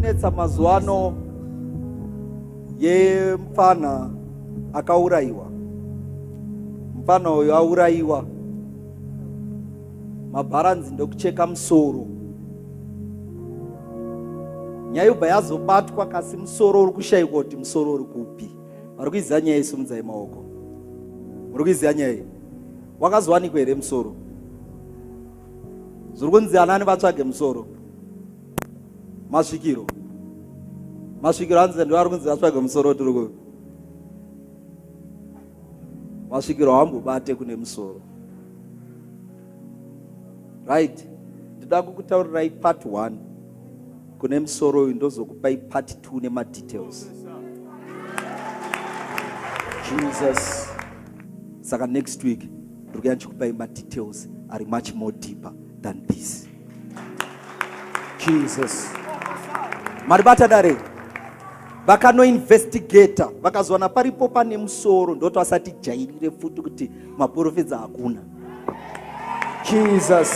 kunetsa mazuano yemfana akauraiwa. Mfana uyo auraiwa. Mabharanzi ndokucheka musoro. Nyaya yobva yazobatwa kasi musoro uri kushayikwa kuti musoro uri kupi. Vari kuiziva nyaya isumudzai maoko. Muri kuiziva nyaya. Wakazowanikwa here musoro? Zviri kunzi anani vatsvage musoro. Masvikiro hanzi ndo vari kunzi vatsvage musoro tiri kupi. Masvikiro hambobate kune musoro. Right? Ndida kukutaurirai part 1 kune musoro uyu ndozokupai part 2 nema details. Jesus. Saka next week ndiri kuya ndichikupai ma details are much more deeper than this. Jesus. Maribata dare. Vakano investigata vakazowana paripo pane musoro ndoto asati jairire futi kuti maprofits hakuna. Jesus.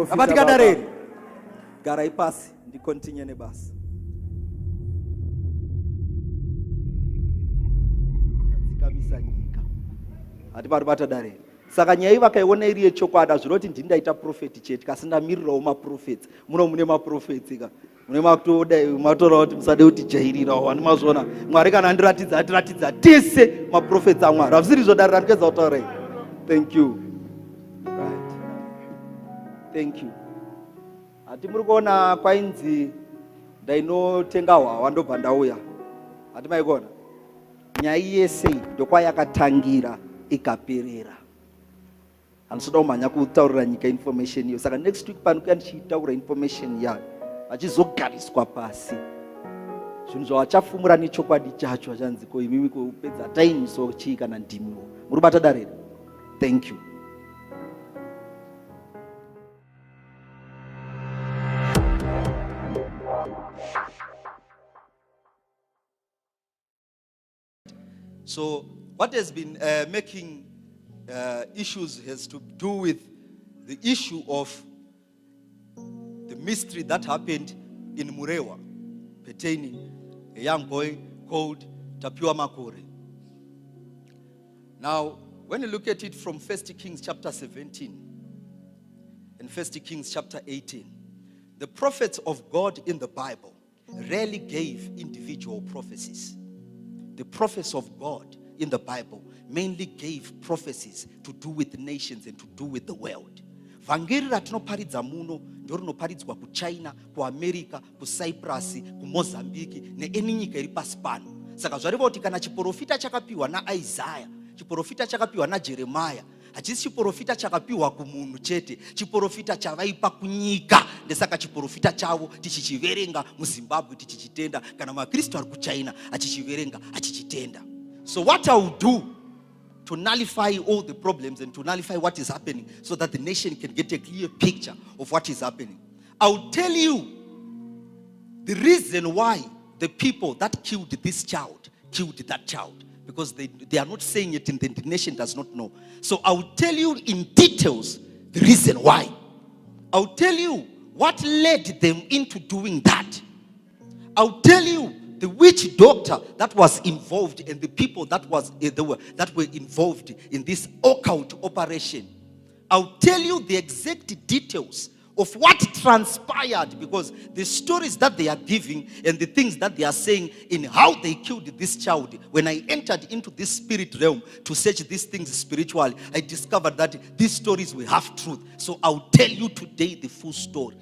Abatika dare. Garai pasi ndi continue nebasa. Tikamisa nyika. Ati paribata dare. Saka nyaya iyi vakaiona iri yechokwadi zvinoti ndindaita prophet chete kasi ndamirirawo maprofits. Muno mune maprofits ka. Mune matora kuti musade kuti jairirawo wani mazona. Mwari kana andiratidza tese maprofits aMwari. Hazviri zvodarira ndikeza kutaura. Thank you. Right. Thank you. Ati muri kuona kwainzi ndainotenga hwawa ndobva ndauya. Ati maikona. Nyaya yese ndokwayakatangira ikaperera. Anosoda kumhanya kutaurira nyika information iyo. Saka next week panokuya ndichitaura information yayo. Achizogariswa pasi. Zvinhu zvavachafumura nechokwadi chacho achanzi ko imimi kupedza time so chii kana ndimiwo. Muri bata dare. Thank you. So what has been making issues has to do with the issue of the mystery that happened in Murewa, pertaining a young boy called Tapiwa Makore. Now, when you look at it from 1 Kings chapter 17 and 1 Kings chapter 18, the prophets of God in the Bible rarely gave individual prophecies. The prophets of God in the Bible mainly gave prophecies to do with nations and to do with the world. Vhangeri ratinoparidza muno ndio rinoparidzwa kuChina, kuAmerica, kuCyprus, kuMozambique neeni nyika iri pasi pano. Saka zvareva kuti kana chiprofita chakapiwa naIsaiah, chiprofita chakapiwa naJeremiah, hachisi chiprofita chakapiwa kumunhu chete, chiprofita chavaipa kunyika. Ndesaka chiprofita chavo tichichiverenga muZimbabwe tichichitenda, kana maKristu ari kuChina achichiverenga achichitenda. So what I will do to nullify all the problems and to nullify what is happening so that the nation can get a clear picture of what is happening, I will tell you the reason why the people that killed this child killed that child. Because they are not saying it and the nation does not know. So I will tell you in details the reason why. I will tell you what led them into doing that. I will tell you the witch doctor that was involved and the people that were involved in this occult operation. I'll tell you the exact details of what transpired, because the stories that they are giving and the things that they are saying in how they killed this child, when I entered into this spirit realm to search these things spiritually, I discovered that these stories were half truth. So I'll tell you today the full story.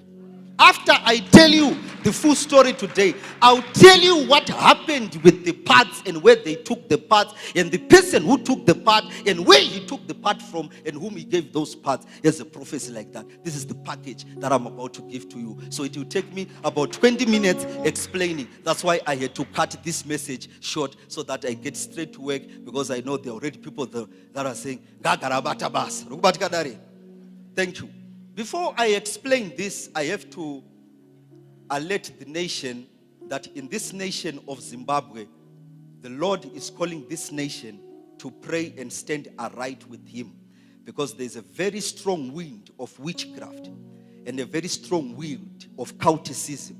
After I tell you the full story today, I'll tell you what happened with the parts and where they took the parts and the person who took the part and where he took the part from and whom he gave those parts. As a prophecy like that. This is the package that I'm about to give to you. So it will take me about 20 minutes explaining. That's why I had to cut this message short so that I get straight to work, because I know there are already people that are saying, thank you. Before I explain this, I have to alert the nation that in this nation of Zimbabwe, the Lord is calling this nation to pray and stand aright with him, because there's a very strong wind of witchcraft. and a very strong willed of cultism,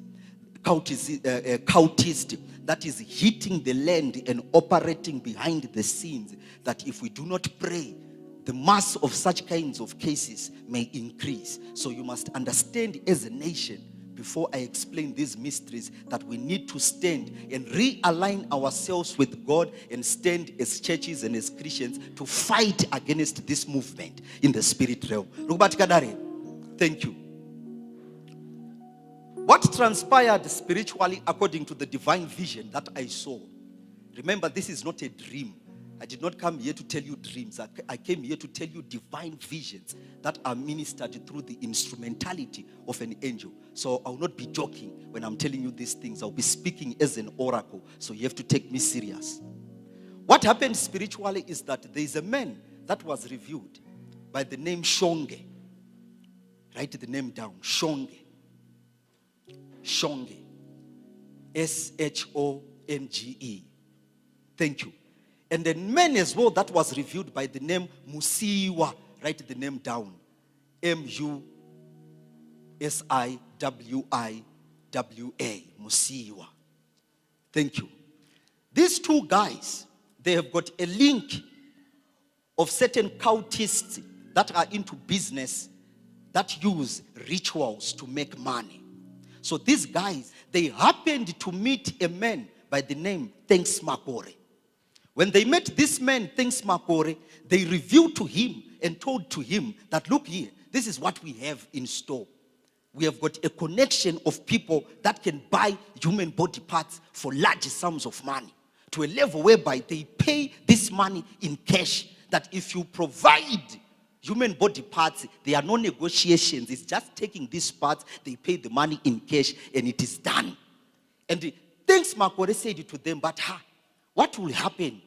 cultist that is hitting the land and operating behind the scenes, that if we do not pray, the mass of such kinds of cases may increase. So you must understand as a nation, before I explain these mysteries, that we need to stand and realign ourselves with God and stand as churches and as Christians to fight against this movement in the spirit realm. Thank you. What transpired spiritually according to the divine vision that I saw? Remember, this is not a dream. I did not come here to tell you dreams. I came here to tell you divine visions that are ministered through the instrumentality of an angel. So I will not be joking when I'm telling you these things. I'll be speaking as an oracle. So you have to take me serious. What happened spiritually is that there is a man that was revealed by the name Shonge. Write the name down. Shonge. Shonge. Shonge. Thank you. And then man as well that was revealed by the name Musiwa. Write the name down. Musiwa. Musiwa. Thank you. These two guys, they have got a link of certain cultists that are into business that use rituals to make money. So these guys, they happened to meet a man by the name Thanks Makore. When they met this man, Thanks Makore, they revealed to him and told to him that, look here, this is what we have in store. We have got a connection of people that can buy human body parts for large sums of money, to a level whereby they pay this money in cash, that if you provide human body parts, there are no negotiations. It's just taking these parts, they pay the money in cash, and it is done. And Thanks Makore said to them, but what will happen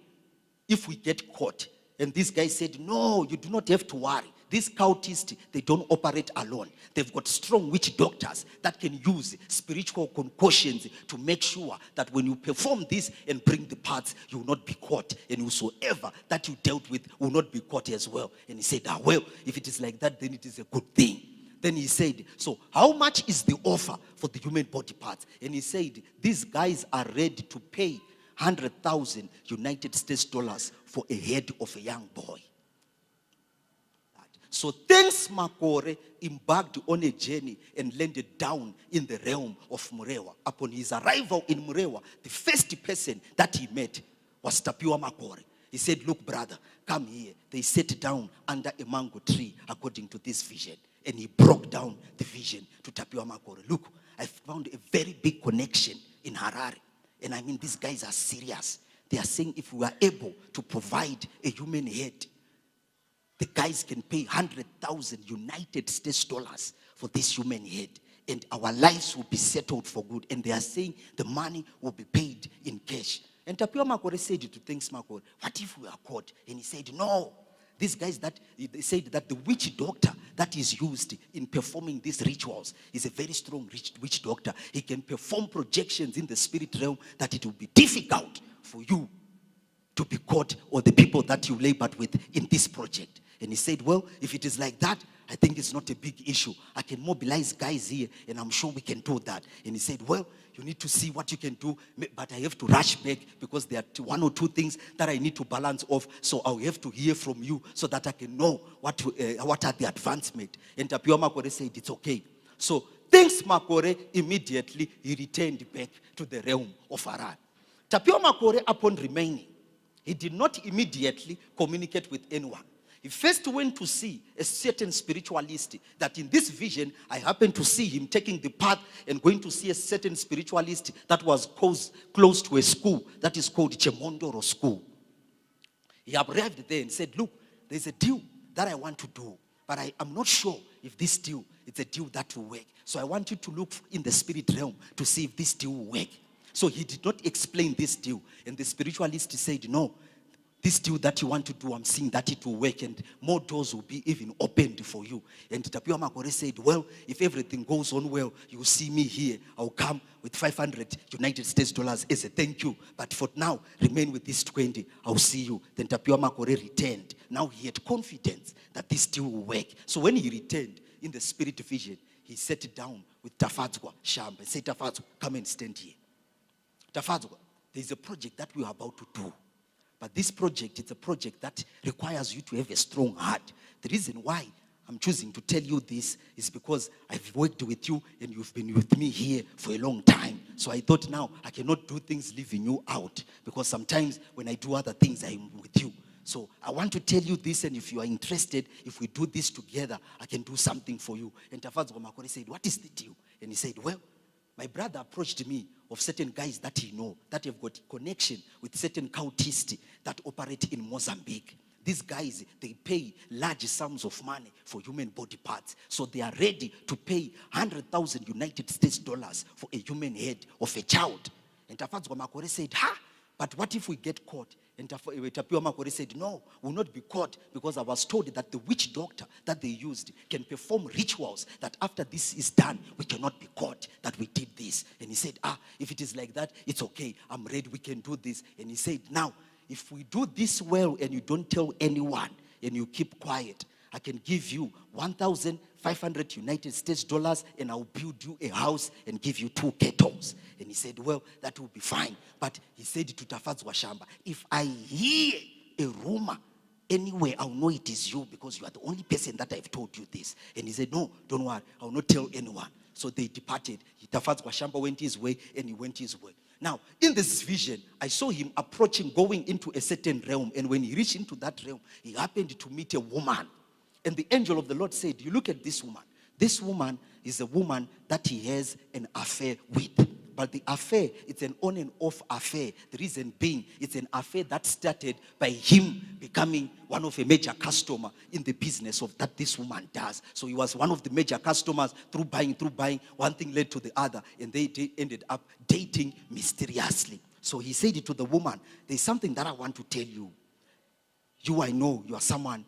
if we get caught? And this guy said, no, you do not have to worry. These cultists, they don't operate alone. They've got strong witch doctors that can use spiritual concoctions to make sure that when you perform this and bring the parts, you will not be caught. And whosoever that you dealt with will not be caught as well. And he said, well, if it is like that, then it is a good thing. Then he said, so how much is the offer for the human body parts? And he said, these guys are ready to pay 100,000 United States dollars for a head of a young boy. So Thanks Makore embarked on a journey and landed down in the realm of Murewa. Upon his arrival in Murewa, the first person that he met was Tapiwa Makore. He said, look, brother, come here. They sat down under a mango tree according to this vision. And he broke down the vision to Tapiwa Makore. Look, I found a very big connection in Harare. And I mean, these guys are serious. They are saying if we are able to provide a human head, the guys can pay 100,000 United States dollars for this human head. And our lives will be settled for good. And they are saying the money will be paid in cash. And Tapiwa Makore said to Thanks Makore, what if we are caught? And he said, no. These guys they said that the witch doctor that is used in performing these rituals is a very strong witch doctor. He can perform projections in the spirit realm that it will be difficult for you to be caught, or the people that you labored with in this project. And he said, well, if it is like that, I think it's not a big issue. I can mobilize guys here, and I'm sure we can do that. And he said, well, you need to see what you can do, but I have to rush back because there are one or two things that I need to balance off. So I'll have to hear from you so that I can know what are the advancement. And Tapiwa Makore said, it's okay. So Thanks Makore, immediately he returned back to the realm of Harar. Tapiwa Makore, upon remaining, he did not immediately communicate with anyone. He first went to see a certain spiritualist, that in this vision, I happened to see him taking the path and going to see a certain spiritualist that was close to a school that is called Chemondoro School. He arrived there and said, look, there's a deal that I want to do, but I'm not sure if this deal is a deal that will work. So I want you to look in the spirit realm to see if this deal will work. So he did not explain this deal. And the spiritualist said, no, this deal that you want to do, I'm seeing that it will work and more doors will be even opened for you. And Tapiwa Makore said, well, if everything goes on well, you'll see me here. I'll come with 500 United States dollars as a thank you. But for now, remain with this 20. I'll see you. Then Tapiwa Makore returned. Now he had confidence that this deal will work. So when he returned in the spirit vision, he sat down with Tafadzwa Shamba and said, Tafadzwa, come and stand here. Tafadzwa, there's a project that we are about to do. But this project, it's a project that requires you to have a strong heart. The reason why I'm choosing to tell you this is because I've worked with you and you've been with me here for a long time. So I thought now I cannot do things leaving you out, because sometimes when I do other things, I'm with you. So I want to tell you this, and if you are interested, if we do this together, I can do something for you. And Tapiwa Makore said, what is the deal? And he said, well, my brother approached me of certain guys that he know, that have got connection with certain cultists that operate in Mozambique. These guys, they pay large sums of money for human body parts. So they are ready to pay 100,000 United States dollars for a human head of a child. And Tapiwa Makore said, but what if we get caught? And Tapiwa Makore said, no, we'll not be caught, because I was told that the witch doctor that they used can perform rituals that after this is done, we cannot be caught that we did this. And he said, if it is like that, it's okay. I'm ready. We can do this. And he said, now, if we do this well and you don't tell anyone and you keep quiet, I can give you 1,500 United States dollars and I'll build you a house and give you 2 kettles. And he said, well, that will be fine. But he said to Tafadzwa Shamba, if I hear a rumor anywhere, I'll know it is you, because you are the only person that I've told you this. And he said, no, don't worry, I'll not tell anyone. So they departed. Tafadzwa Shamba went his way and he went his way. Now, in this vision, I saw him approaching, going into a certain realm. And when he reached into that realm, he happened to meet a woman. And the angel of the Lord said, you look at this woman. This woman is a woman that he has an affair with. But the affair, it's an on and off affair. The reason being, it's an affair that started by him becoming one of a major customer in the business of that this woman does. So he was one of the major customers. Through buying, one thing led to the other. And they ended up dating mysteriously. So he said to the woman, there's something that I want to tell you. You, I know, you are someone,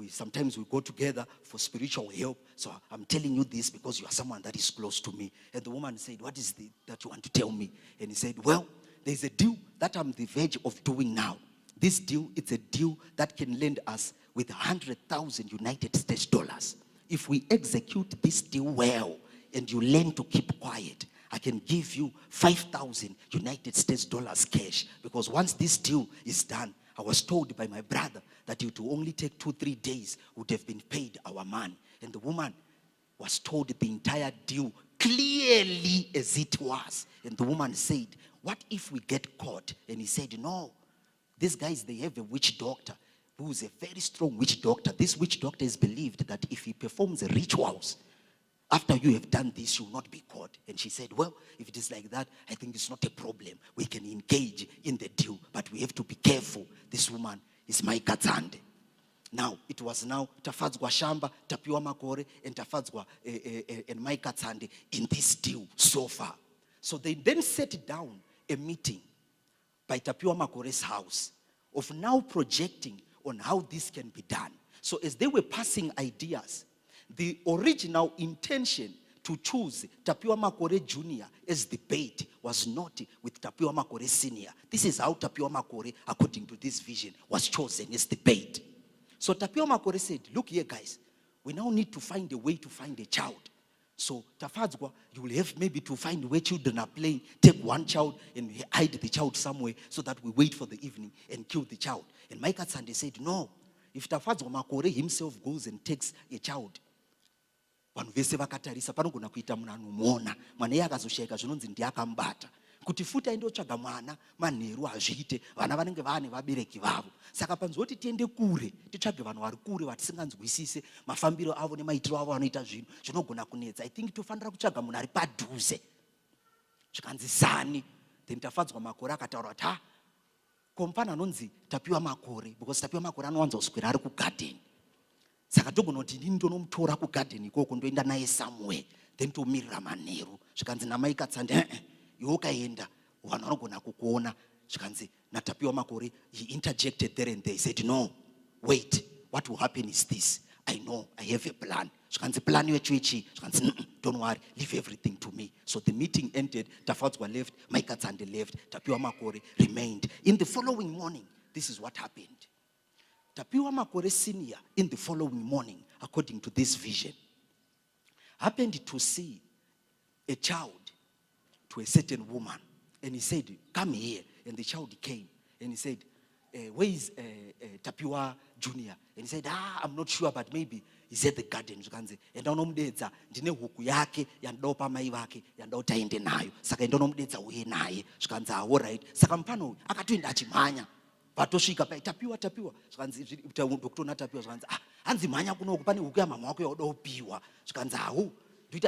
sometimes we go together for spiritual help. So I'm telling you this because you are someone that is close to me. And the woman said, what is that you want to tell me? And he said, well, there's a deal that I'm the verge of doing now. This deal, it's a deal that can lend us with 100,000 United States dollars. If we execute this deal well and you learn to keep quiet, I can give you 5,000 United States dollars cash. Because once this deal is done, I was told by my brother that it will only take 2-3 days would have been paid our man. And the woman was told the entire deal clearly as it was. And the woman said, what if we get caught? And he said, no, these guys, they have a witch doctor who is a very strong witch doctor. This witch doctor is believed that if he performs the rituals, after you have done this, you will not be caught. And she said, well, if it is like that, I think it's not a problem. We can engage in the deal, but we have to be careful. This woman is my Katsande. Now, it was now Tafadzwa Shamba, Tapiwa Makore, and Tafadzwa and my Katsande in this deal so far. So they then set down a meeting by Tapiwa Makore's house of now projecting on how this can be done. So as they were passing ideas, the original intention to choose Tapiwa Makore Jr. as the bait was not with Tapiwa Makore Sr. This is how Tapiwa Makore, according to this vision, was chosen as the bait. So Tapiwa Makore said, look here guys, we now need to find a way to find a child. So Tafadzwa, you will have maybe to find where children are playing, take one child and hide the child somewhere so that we wait for the evening and kill the child. And Mike Katsande said, no, if Tafadzwa Makore himself goes and takes a child, vanhu vese vakatarisa panogona kuita munhu anomuona mwana iye akazoshayika zvinonzi ndiye akambata kuti futi aindotsvaga mwana manheru hazviite vana vanenge vane vabereki vavo. Saka panzoti tiende kure titsvage vanhu vari kure vatisinganzwisise mafambiro avo nemaitiro avo vanoita zvinhu zvinogona kunetsa. I think tofanira kutsvaga munhu ari padhuze zvikanzi Zani. Then Tafadzwa Makore akataura kuti kompana anonzi Tapiwa Makore, because Tapiwa Makore anowanza kuswera ari kugadheni. Saka togona kuti ndini ndonomutora kugadheni ikoko ndoenda naye somewhere then tomirira manheru. Zvikanzi namai Katsande iwe ukaenda vanhu vanogona kukuona. Zvikanzi naTapiwa Makore, he interjected there and they said, no, wait, what will happen is this. I know, I have a plan. Zvikanzi plan yechu ichi. Zvikanzi don't worry, leave everything to me. So the meeting ended. Tafadzwa left, Mike Katsande left, Tapiwa Makore remained. In the following morning, this is what happened. Tapiwa Makore Senior, in the following morning, according to this vision, happened to see a child to a certain woman. And he said, come here. And the child came. And he said, where is Tapiwa Junior? And he said, I'm not sure, but maybe he's at the garden. And ndonomudedza ndine huku yake yandopa mai vake yandotaende nayo. Saka ndonomudedza uye naye. Zvikanzi all right. Saka mupano akatoenda achimhanya. Vatosvika pa Tapiwa. Zvikanzi ndokutona Tapiwa zvikanzi hanzi mhanya kunoku pane huku yamama wako yoda kupiwa. Zvikanzi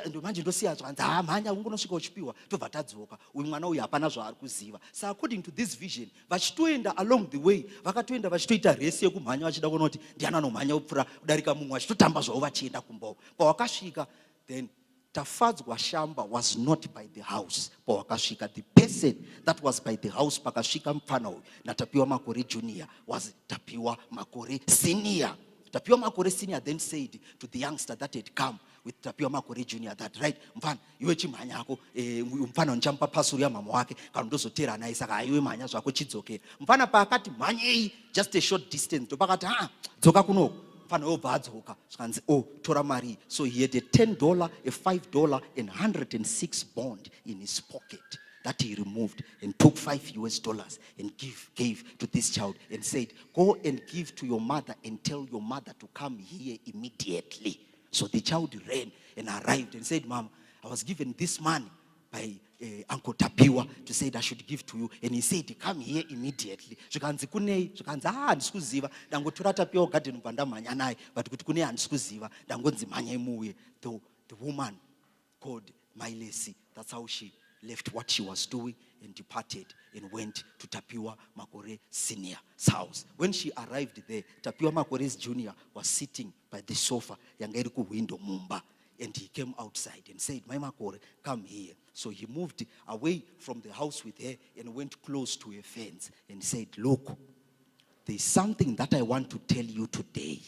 ndo manje ndosiya zvikanzi mhanya ungonosvika uchipiwa tobva tadzoka. Uyu mwana uyu hapana zvaari kuziva. So according to this vision, vachitoenda along the way, vakatoenda vachitoita resi yekumhanya vachida kuona kuti ndiani anomhanya kupfuura kudarika mumwe, vachitotamba zvavo vachienda kumbawo. Pawakasvika, then Tafadzwa Shamba was not by the house. Pawakasvika, the person that was by the house pakasvika mufana uyu naTapiwa Makore Junior was Tapiwa Makore Senior. Tapiwa Makore Senior then said to the youngster that had come with Tapiwa Makore Junior that, right, mfana iwe chimhanya yako mfana unichampa pasuri ya mama wake kana ndozotera naye saka iwe mhanya zvako chidzokera. Mfana paakati mhanyei just a short distance ndopakati dzoka kunoko. Mfana obva adzoka zvikanzi tora mari. So he had a $10, a $5 and $106 bond in his pocket that he removed and took $5 and gave to this child and said, go and give to your mother and tell your mother to come here immediately. So the child ran and arrived and said, Mom, I was given this money by Uncle Tapiwa to say that I should give to you. And he said, come here immediately. Zvikanzi kunei, zvikanzi handisikuziva. Ndangotora Tapiwa garden ubva ndamhanya naye, but kuti kunei handisikuziva. Ndangonzi mhanyai muuye. The woman called Mailesi, that's how she left what she was doing and departed and went to Tapiwa Makore Senior's house. When she arrived there, Tapiwa Makore Junior was sitting by the sofa, yanga ku window mumba, and he came outside and said, my Makore, come here. So he moved away from the house with her and went close to a fence and said, look, there's something that I want to tell you today.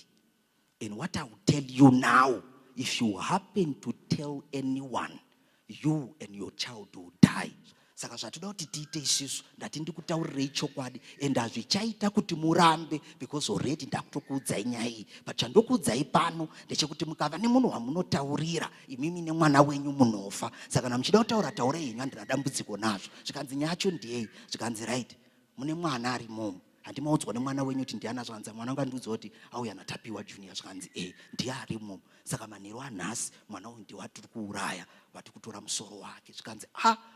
And what I will tell you now, if you happen to tell anyone, you and your child will die. Saka zvatoda kuti tiite isusu ndati ndikutaurirei chokwadi and hazvichaita kuti murambe because already ndakutokuudzai nyaya iyi. But chandokuudzai pano ndechekuti mukava nemunhu wamunotaurira imimi nemwana wenyu munofa. Saka kana muchida kutaura taurei henyu, handina dambudziko nazvo. Zvikanzi nyaya yacho ndiyei? Zvikanzi right, mune mwana ari momo. Handimaudzwa nemwana wenyu kuti ndiana. Zvikanzi mwana wangu andiudza kuti auya naTapiwa Junior. Zvikanzi ndiye ari momo. Saka manheru anhasi mwana uyu ndiye watiri kuuraya, vatiri kutora musoro wake. Zvikanzi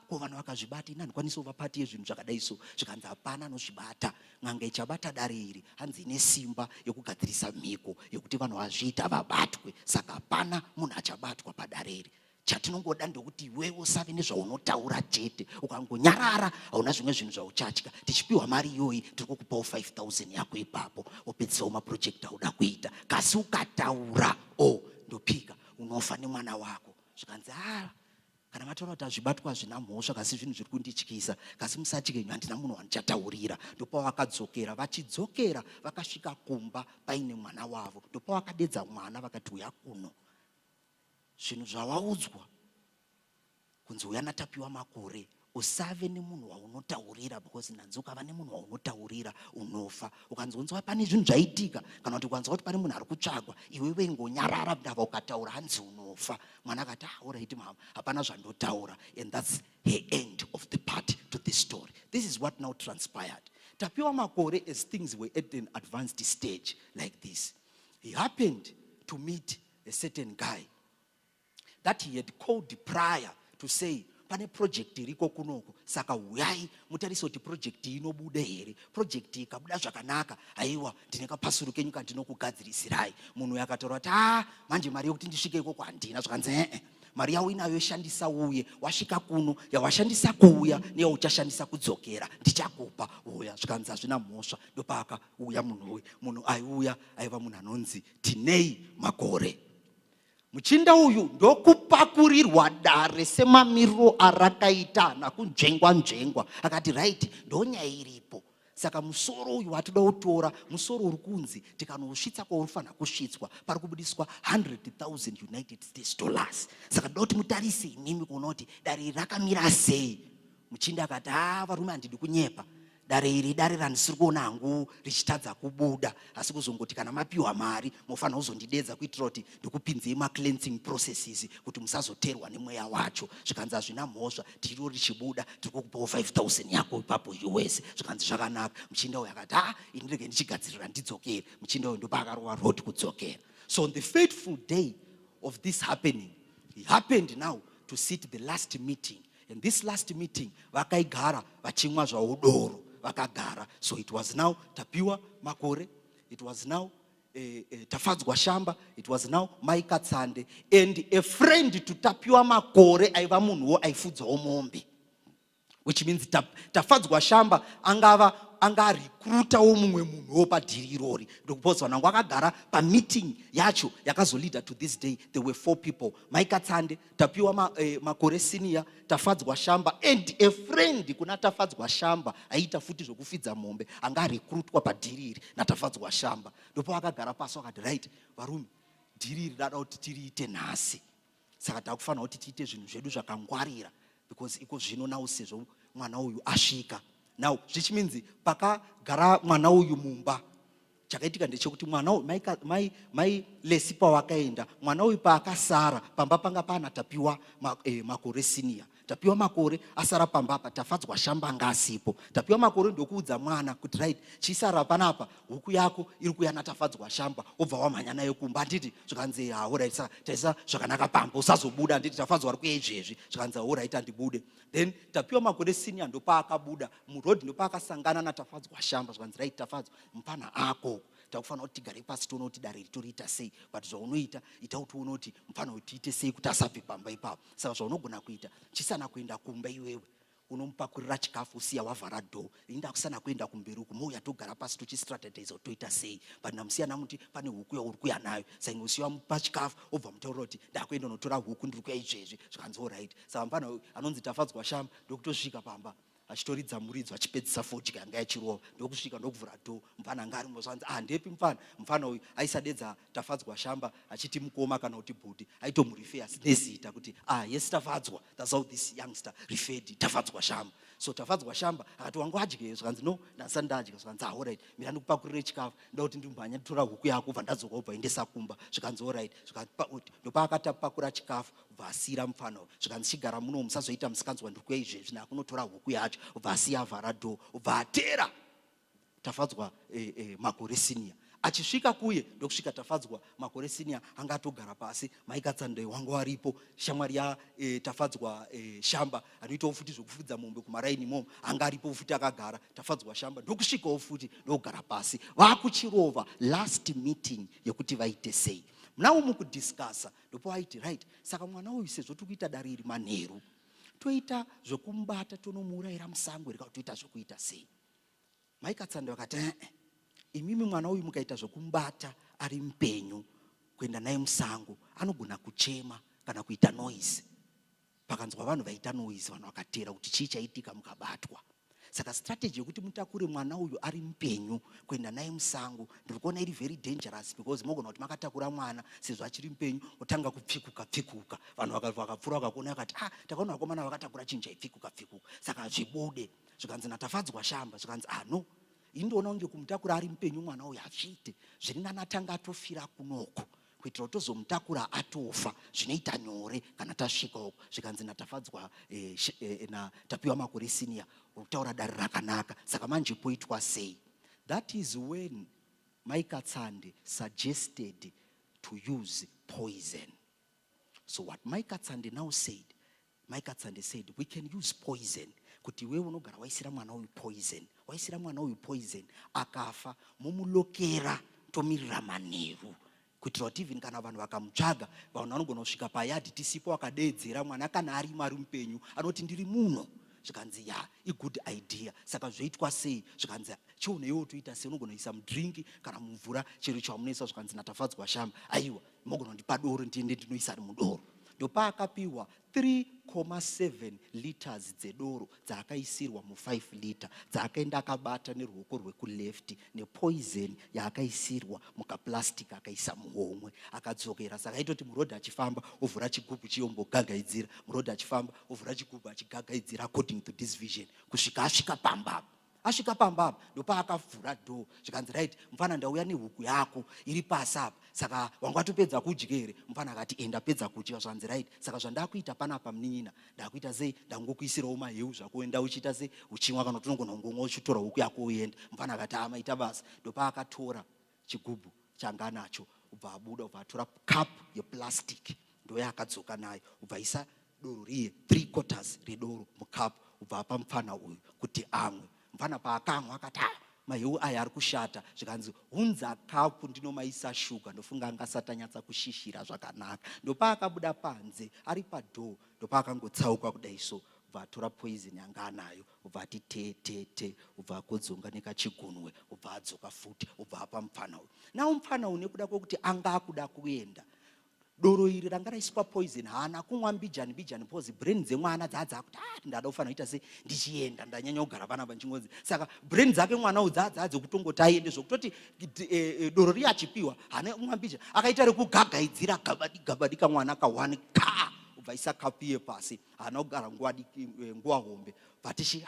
ko vanhu vakazvibata, ina handikwanisi kuva pati yezvinhu zvakadai so. Zvikanzi hapana anozvibata. N'anga ichabata dare iri hanzi ine simba yokugadzirisa mhiko yekuti vanhu vazviita vabatwe. Saka hapana munhu achabatwa padare iri. Chatinongoda ndekuti iwewe usave nezvaunotaura chete. Ukangonyarara hauna zvimwe zvinhu zvauchatya. Tichipiwa mari iyoyi tiri kukupawo 5,000 yako ipapo, wopedzawo maprojekti auda kuita. Kasi ukataura ndopika unofa nemwana wako. Zvikanzi kana mataura kuti hazvibatwa hazvina mhosva, kasi zvinhu zviri kundityisa. Kasi musatye henyu, handina munhu wandichatauririra. Ndopavakadzokera. Vachidzokera vakasvika kumba paine mwana wavo. Ndopavakadedza mwana vakati uya kuno. Zvinhu zvawaudzwa kunzi uya naTapiwa Makore, usave nemunhu waunotaurira because nanzi ukava nemunhu waunotaurira unofa. Ukanzwa pane zvinhu zvaitika kana kuti ukanzwa kuti pane munhu ari kutsvagwa, iwewe ngonyarara ndava ukataura hanzi unofa. Mwana akati alright mama, hapana zvandotaura. And that's the end of the part to this story. This is what now transpired. Tapiwa Makore, as things were at an advanced stage like this, he happened to meet a certain guy that he had called prior to say, pane project iriko kunoko, saka uyai mutarise kuti project inobuda here. Project ikabuda zvakanaka, aiwa ndine kapasuru kenyu kandinokugadzirisirai. Munhu akataura kuti manje mari yokuti ndisvike ikoko handina. Zvikanzi mari yawo inayo shandisa uye, wasvika kuno yawashandisa kuuya neyauchashandisa kudzokera ndichakupa uya. Zvikanzi hazvina mhosva. Ndopaka uya munhu uyu. Munhu aiuya aiva munhu anonzi Tinei Makore. Muchinda uyu ndokupakurirwa dare semamiriro arakaita nakunzvengwa. Akati right, ndonyaya iripo. Saka musoro uyu watoda kutora, musoro uri kunzi tikanosvitsa kwaurifanira kusvitswa pari kubudiswa $100,000. Saka ndoda kuti mutarise imimi kuona kuti dare rakamira sei. Muchinda akati varume handidi kunyepa. dare iri dare randisiri kuona hangu richitadza kubuda, asi kuzongoti kana mapiwa mari mofanira kuzondidedza kuitira kuti ndikupinzei macleansing processes kuti musazoterwa nemweya wacho. Zvikanzi hazvina mhosva, tiro richibuda tiri kukupawo 5,000 yako ipapo US. Zvikanzi zvakanaka. Muchinda uyu akati ini rege ndichigadzirira ndidzokere. Muchinda uyu ndopaakarowa road kudzokera. So on the fateful day of this happening, he happened now to sit the last meeting. And this last meeting, vakaigara vachimwa zvavo doro vakagara. So it was now Tapiwa Makore, it was now Tafadzwa Shamba, it was now Maika Tsande, and a friend to Tapiwa Makore aiva munhuwo aifudzawo mombe, which means Tafadzwa Shamba anga recruitawo mumwe munhuwo padhiri irori. Ndokupozwa nangu akagara pameeting yacho yakazolida to this day. There were 4 people: Maika Tsande, Tapiwa Makore Senior, Tafadzwa Shamba, and a friend kuna Tafadzwa Shamba aita futi zvokufidza mombe anga recruitwa padhiri iri naTafadzwa Shamba. Ndipo akagara pasi akati right varume, dhiri iri dada kuti tiriite nhasi, saka takufanira kuti tiite zvinhu zvedu zvakangwarira, because iko zvino nawo sezvo mwana uyu asvika. Now, which means pakagara mwana uyu mumba, chakaitika ndechekuti mwana uyu mai lesipa wakaenda, mwana uyu paakasara pamba panga pana Tapiwa Makore Senior. Tapiwa Makore asara pamba pa Tafadzwa Shamba ngasipo. Tapiwa Makore ndokuudza mwana kuti right, chisara panapa huku yako iri kuya naTafadzwa Shamba, obva wamhanya nayo kumba. Nditi zvikanzi alright sir, taisa zvakanaka pamba usazobuda. Nditi Tafadzwa ari kuya izvezvi. Zvikanzi alright andibude. Then Tapiwa Makore Senior ndopaakabuda muroad, ndopaakasangana naTafadzwa Shamba. Zvikanzi right Tafadzwa, mupana ako takufanira kuti tigare pasi toona kuti dare ritoriita sei, but zvaunoita ita kuti uone kuti mufana kuti tiite sei kuti asabve pamba ipapo. Saka zvaunogona kuita, chisana kuenda kumba iwewe unomupakurira chikafu usiya wavhara dhoo. Inda kusana kuenda kumberi uku mouya togara pasi tochistrategize kuti toita sei, but namusiyana muti pane huku yauri kuya nayo, saka usiya mupa chikafu obva mutaura kuti ndakuenda notora huku ndiri kuya izvezvi. Zvikanzi alright. Saka mufana anonzi Tafadzwa Shamba ndokutosvika pamba achitoridza muridzo achipedzisa fodya yanga yachirova, ndokusvika ndokuvhura dhoo. Mufana anga arimo. Zvanzi ndepi mufana uyu aisadedza Tafadzwa Shamba achiti mukoma kana kuti bhudi, aitomurifeya nezita kuti yes Tafadzwa, that's how this youngster referred Tafadzwa Shamba. So Tafadzwa Shamba akati wangu adye. Zvikanzi no, ndasati ndadya. Zvikanzi alright, mira ndikupakurire chikafu, ndoda kuti ndimhanya nditora huku yako ubva ndadzoka ubva endesa kumba. Zvikanzi alright. Ndopaakatapakura chikafu ubva asiyira mufana uyu. Zvikanzi chigara muno musazoita musikanzwa ndiri kuya izvezvi, nakunotora huku yacho ubva asiya avhara dhoo, ubva atera Tafadzwa Makore Senior. Achisvika kuye ndokusvika Tafadzwa Makore Senior anga atogara pasi. Maika Tsande wangu aripo, shamwari ya Tafadzwa Shamba anoitawo futi zvokufudza mombe kumaraini imomo anga aripo futi akagara. Tafadzwa Shamba ndokusvikawo futi ndogara pasi, vakuchirova last meeting yekuti vaite sei. Nawo mukudiscassa ndipo aiti right, saka mwana uyu sezvo tikuita dare iri manheru, toita zvokumubata tonomuurayira musango rika toita zvokuita sei. Maika Tsande vakati imimi mwana uyu mukaita zvokumubata ari mupenyu kuenda naye musango anogona kuchema kana kuita noise. Pakanzwa vanhu vaita noise, vanhu vakatera kuti chii chaitika mukabatwa. Saka strategy yekuti mutakure mwana uyu ari mupenyu kuenda naye musango ndiri kuona iri very dangerous, because mogona kuti makatakura mwana sezvo achiri mupenyu otanga kupfikuka. Vanhu vakapfura vakakuona vakati takaona vakomana vakatakura chinhu chaipfikuka. Saka zvibude. Zvikanzi naTafadzwa Shamba, zvikanzi no, indoona kunge kumutakura ari mupenyu mwana uyu azviite, zviri nani atanga atofira kunoko kuitira kuti tozomutakura atofa, zvinoita nyore kana tasvika uko. Zvikanzi naTafadzwa Tapiwa Makore Senior kutaura dare rakanaka, saka manje poitwa sei. That is when Maika Tsande suggested to use poison. So what Maika Tsande now said, Maika Tsande said we can use poison. Kuti wewe unogara waisira mwana uyu poison, waisira mwana uyu poison, akafa momulokera tomirira manheru, kuitira kuti even kana vanhu vakamutsvaga vanhu vanogona kusvika payadhi tisipo akadeedzera mwana kana ari mupenyu anoti ndiri muno. Zvikanzi good idea. Saka zvoitwa sei? Zvikanzi chiunewo toita sei, unogona kuisa mudrinki kana mumvura chero chamunoisa. Zvikanzi naTafadzwa Shamba aiwa mogona kundipa doro ndiende ndinoisa ari mudoro. Ndopaakapiwa 3.7 liters dzedoro dzaakaisirwa mu5 liter dzaakaenda akabata neruoko rwekuleft, nepoison yaakaisirwa mukaplastic akaisa muhomwe akadzokera. Saka aitoti murodhi achifamba ovhura chigubhu chiyombogagaidzira, murodhi achifamba ovhura chigubhu achigagaidzira according to this vision, kusvika asvika pamba asvika pamba apa ndopaakavhura dhoo zvikanzi right, mufana ndauya nehuku yako iri pasi apa, saka wanga watopedza kudya here? Mufana akati ndapedza kudya. Zvanzi right, saka zvandakuita panapa munin'ina ndakuita sei, ndangokuisirawo maheu zvako enda uchiita sei, uchimwa, kana kuti unogona kungomwa uchitora huku yako uenda. Mufana akati maita basa. Ndopaakatora chigubhu changa nacho, ubva abuda, ubva atora cup yeplastic ndoyaakadzoka nayo, ubva isa doro riye 3/4 redoro mukapu, ubva apa mufana uyu kuti amwe. Mufana paakamwa akati maheu aya ari kushata. Zvikanzi hunza kapu ndinomaisa shuga, ndofunga angasati anyatsa kushishira zvakanaka. Ndopaakabuda panze ari padhoo, ndopaakangotsauka kudai so, ubva atora poison yanga anayo, ubva ati te, ubva akodzonga nekachigunwe, ubva adzoka futi, ubva apa mufana uyu. Nawo mufana uyu nekuda kwokuti anga akuda kuenda, doro iri ranga raiswa poison, haana kumwa mbijani pozi brain dzemwana dzadza kuti ndada kufanira kuita sei, ndichienda ndanyanya kugara panapa ndichingodzi. Saka brain dzake mwana uyu dzadza kutongoti aende zvokutoti doro riya achipiwa haana kumwa mbijani, akaita rekugagaidzira gabadi kamwana ka1 ubva isa kapiye pasi, haana kugara nguva hombe. Batishi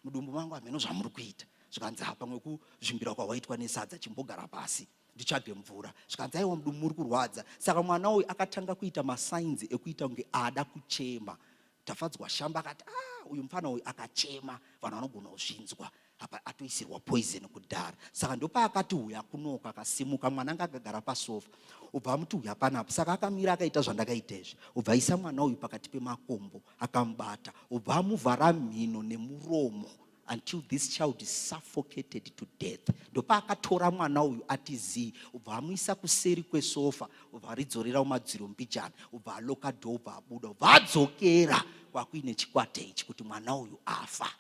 mudumbu mangu hameno zvamuri kuita. Zvikanzi pamwe kuzvimbira kwawaitwa nesadza chimbogara pasi nditsvage mvura. Zvikanzi aiwa mudumbu muri kurwadza. Saka mwana uyu akatanga kuita masainzi ekuita kunge ada kuchema. Tafadzwa shamba akati uyu mufana uyu akachema, vanhu vanogona kuzvinzwa, apa atoisirwa poison kudhara. Saka ndopaakati uya kunoka, akasimuka, mwana anga akagara pasofa. Ubva amuti uya panapo. Saka akamira akaita zvandakaita izvi, ubva aisa mwana uyu pakati pemakombo akamubata, ubva amuvhara mhino nemuromo until this child is suffocated to death. Ndopaakatora mwana uyu ati zii, ubva amuisa kuseri kwesofa, ubva aridzorera mumadziro mbijana, ubva aloka dhoo, ubva abuda, ubva adzokera kwakuine chikwata ichi kuti mwana uyu afa.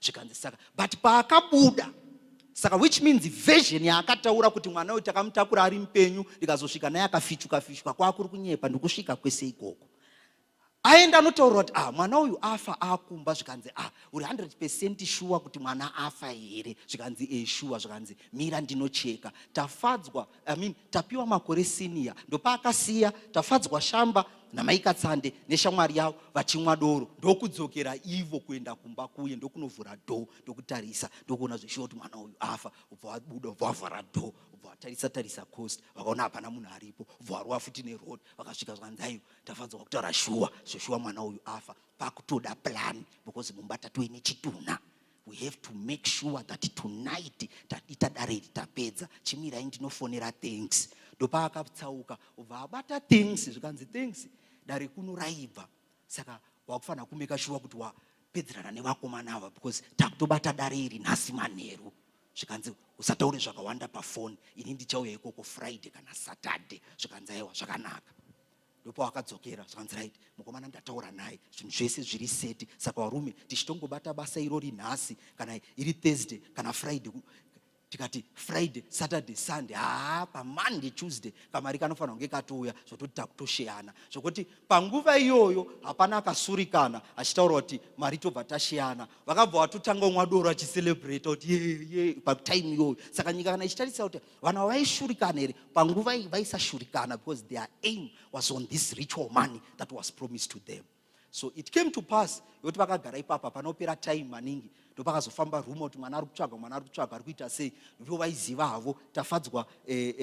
Zvikanzi saka, but paakabuda, saka which means version yaakataura kuti mwana uyu takamutakura ari mupenyu, ndikazosvika naye akafichuka kwakuri kunyepa, ndikusvika kwese ikoko. Aenda anotaura kuti mwana uyu afa akumba. Zvikanzi uri 100% shuwa kuti mwana afa here? Zvikanzi shuwa. Zvikanzi mira ndinocheka. Tafadzwa, Tapiwa Makore senior ndopaakasiya Tafadzwa shamba namaikatsande neshamwari yavo vachimwa doro, ndokudzokera ivo kuenda kumba kuye, ndokunovhura dhoo, ndokutarisa, ndokuona zveshuwa kuti mwana uyu afa. Ubva wabuda, ubva wavhara dhoo, ubva watarisa coast, vakaona hapana munhu aripo, ubva warova futi neroad, vakasvika zvikanzi aiwa Tafadzwa kutaura shuwa, zveshuwa mwana uyu afa. Pakutoda plan, because mumbata toine chitunha. We have to make sure that tonight tadita dare tapedza, chimirai ndinofonera thanks. Ndopaakatsauka, ubva abata thanks. Zvikanzi thanks dare kunoraibva. Saka wakufanira kumeka shuwa kuti wapedzerana nevakomana ava, because takutobata dare iri nhasi manheru. Zvikanzi usataure zvakawanda pafoni, ini ndichauya ikoko Friday kana Saturday. Zvikanzi aiwa zvakanaka. Ndopo akadzokera. Zvikanzi right, mukomana ndataura naye, zvinhu zvese zviri seti. Saka varume tichitongobata basa irori nhasi, kana iri Thursday kana Friday, tikati Friday, Saturday, Sunday, paMonday, Tuesday kamari kanofanira kunge katouya, zvototi takutosheyana, zvokuti panguva iyoyo hapana akasurikana achitaura kuti mari tobva tasheyana. Vakabva vatotanga kumwa doro achicelebrate kuti patime iyoyo. Saka nyika kana ichitarisa kuti vanhu vaishurikana here, panguva iyi vaisashurikana, because their aim was on this ritual money that was promised to them. So it came to pass yoti vakagara ipapa panopera time maningi, ndopakazofamba rumor kuti mwana ari kutsvagwa, ari kuita sei. Ndipo vaiziva havo Tafadzwa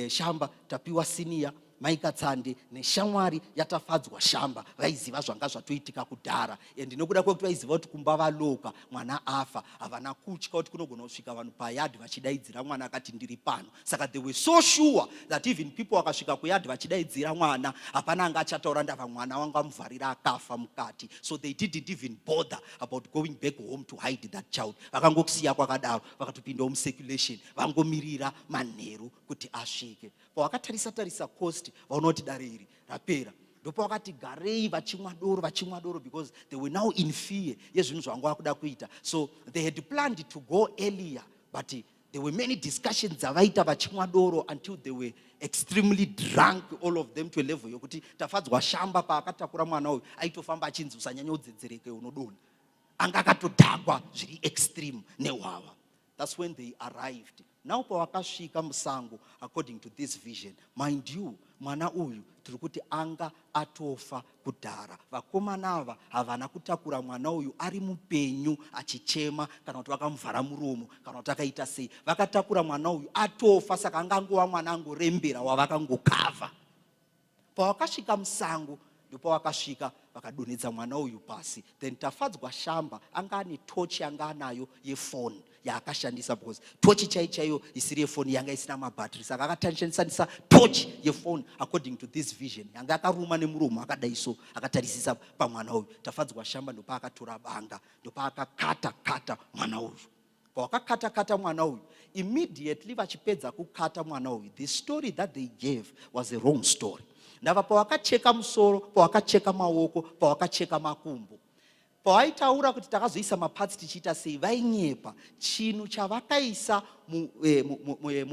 shamba, Tapiwa senior, maikatsande neshamwari yatafadzwa shamba, vaiziva zvanga zvatoitika kudhara. And nokuda kwekuti vaiziva kuti kumba valoka mwana afa, havana kutya kuti kunogona kusvika vanhu payadi vachidaidzira mwana akati ndiri pano. Saka they were so sure that even people vakasvika kuyadi vachidaidzira mwana, hapana anga achataura ndava mwana wanga amuvharira akafa mukati. So they didn't even bother about going back home to hide that child. Vakangokusiya kwakadaro, vakatopindawo mucirculation, vangomirira manheru kuti asvike. Pavakatarisa coast, vaonoti dare iri rapera. Ndopo vakati garei vachimwa doro, because they were now in fear yezvinhu zvanga vakuda kuita. So they had planned to go earlier, but there were many discussions dzavaita vachimwa doro until they were extremely drunk, all of them, to a level yokuti Tafadzwa shamba paakatakura mwana uyu aitofamba achinzi usanyanya udzedzereke unodonha. Anga akatodhakwa zviri extreme nehwava. That's when they arrived. Now pawakasvika musango, according to this vision, mind you, mwana uyu tirikuti anga atofa kudhara. Vakomana ava havana kutakura mwana uyu ari mupenyu achichema kana kuti vakamuvhara muromo kana kuti akaita sei. Vakatakura mwana uyu atofa, saka angangova mwana angorembera wavakangokavha. Pawakasvika musango ndopawakasvika vakadonhedza mwana uyu pasi. Then Tafadzwa Shamba anga ane tochi yanga anayo yefoni yaakashandisa, because tochi chaiyo isiri yefoni yanga isina mabhatiri, saka akashandisa tochi yefoni according to this vision. Yanga akaruma nemuromo akadai so, akatarisisa pamwana uyu. Tafadzwa Shamba ndopaakatora banga ndopaakakata mwana uyu. Pawakakata mwana uyu, immediately vachipedza kukata mwana uyu, the story that they gave was a wrong story. Ndava pawakacheka musoro, pawakacheka maoko, pawakacheka makumbo, pawaitaura kuti takazoisa mapatsi tichiita sei, vainyepa. Chinhu chavakaisa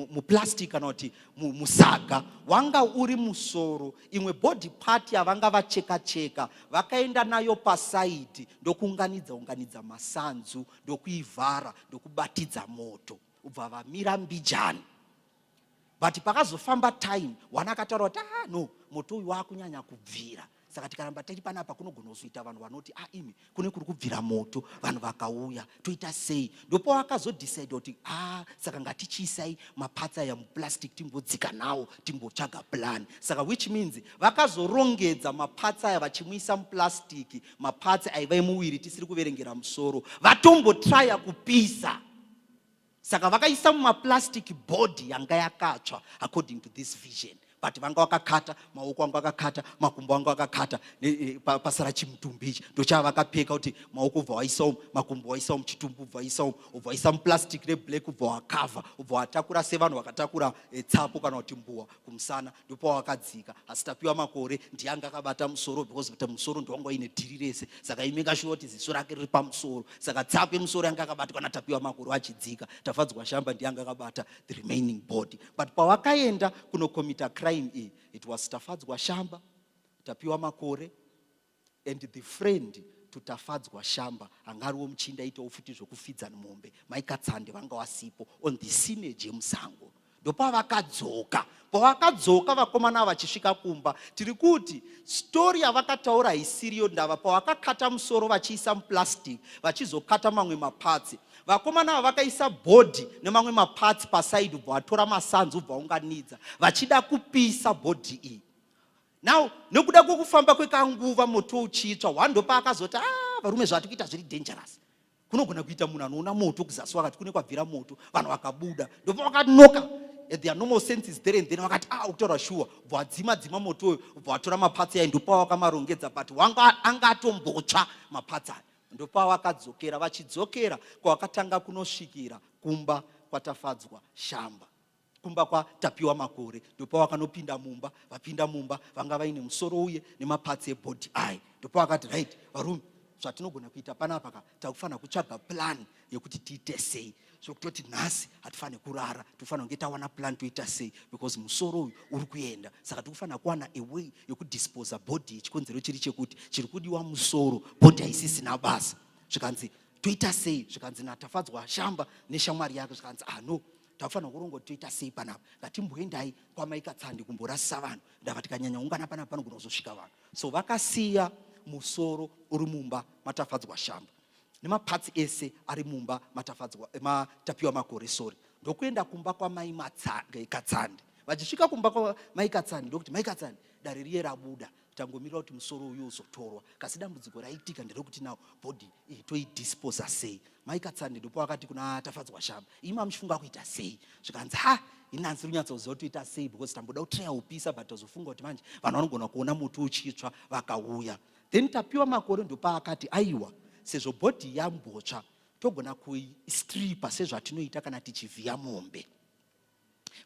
muplastic kana kuti musaga wanga uri musoro. Imwe body part yavanga vacheka vakaenda nayo pasaidi ndokuunganidza masanzu, ndokuivhara, ndokubatidza moto, ubva vamira mbijani. But pakazofamba time wana akataura kuti no, moto uyu wakunyanya kubvira, saka tikaramba tiri panapa kunogona kuzoita vanhu vanoti imi kune kuri kubvira moto, vanhu vakauya toita sei. Ndipo vakazodecide kuti saka ngatichiisai mapatsa ya muplastic timbodzika nawo timbotsvaga plan. Saka which means vakazorongedza mapatsa aya vachimuisa muplastic, mapatsa aiva emuwiri tisiri kuverengera musoro, vatombotraya kupisa. Saka vakaisa mumaplastic body yanga yakatsva according to this vision. But vanga vakakata, maoko anga vakakata, makumbo anga vakakata, pasara chimutumbi ichi ndochava vakapfeka kuti maoko ubva waisa umu, makumbo waisa umu, chitumbu ubva waisa umu, ubva waisa muplastic reblack, ubva wakavha, ubva watakura sevanhu vakatakura tsapo kana kuti mbuwa kumusana, ndipo wakadzika. Asi Tapiwa Makore ndiye anga akabata musoro, because kuti musoro ndowanga ine dhiri rese, saka imeka sure kuti ziso rake riri pamusoro, saka tsapo yemusoro yanga akabatwa naTapiwa Makore wachidzika. Tafadzwa Shamba ndiye anga akabata the remaining body. But pawakaenda kunokomita crime, it was Tafadzwa Shamba, Tapiwa Makore, and the friend to Tafadzwa Shamba angariwo muchinda itawo futi zvokufidza mombe maikatsande vanga wasipo on the scene jemusango. Ndopavakadzoka. Pavakadzoka vakomana vachisvika kumba, tiri kuti story yavakataura isiriyo ndava. Pavakakata musoro vachiisa muplastic, vachizokata mamwe mapatsi, vakomana vakaisa body nemamwe mapatsi paside, ubva vatora masanzu ubva unganidza vachida kupisa body iyi. Now nekuda kwekufamba kwekanguva moto uchitsva, wandopa akazoti varume zvati kuita zviri dangerous. Kunogona kuita munhu anoona moto kuzasi wakati kune kwabvira moto, vanhu vakabuda, ndopa vakanoka their normal senses there, and then vakati ukutaura sure, ubva wadzima moto uyu, ubva watora mapatsi aya, ndopa wakamarongedza, but wanga angatombotsva mapatsi aya. Ndopa vakadzokera, vachidzokera kwavakatanga kunosvikira kumba kwaTafadzwa Shamba, kumba kwaTapiwa Makore. Ndopa vakanopinda mumba, vapinda mumba vanga vaine musoro uye nemapatsi ebody aya. Ndopa vakati right varume, zvatinogona kuita panapa takufanira kutsvaga plan yekuti tiite sei. So kutoti nhasi hatifaniri kurara, tofanira kunge tawana plan toita sei, because musoro uyu uri kuenda. Saka tokufanira kuwana a way yekudisposa body. Chikonzero chiri chekuti chiri kudiwa musoro, body haisisina basa. Zvikanzi toita sei, zvikanzi naTafadzwa Shamba neshamwari yake, zvikanzi no, takufanira kurongo toita sei panapa, ngatimboendai kwamaikatsande kumborasisa vanhu, ndava tikanyanya ungana panapa panogona kuzosvika vanhu. So vakasiya musoro uri mumba maTafadzwa Shamba nemapatsi ese ari mumba maTapiwa Makore, sorry, ndokuenda kumba kwamai Katsande. Vachisvika kumba kwamai Katsande ndokuti mai Katsande, dare riye rabuda, tangomirira kuti musoro uyu uzotorwa, kasi dambudziko raitika nderekuti nawo body toidisposa sei. Mai Katsande ndipo vakati kuna Tafadzwa Shamba, ima muchifunga kuita sei. Zvikanzi inanzi runyatsoziva toita sei, because tamboda kutraya upisa, but tozofunga kuti manje vanhu vanogona kuona moto uchitsva vakauya. Then Tapiwa Makore ndopa akati aiwa, sezvo body yambotsva togona kuistripa sezvatinoita kana tichivhiya mombe,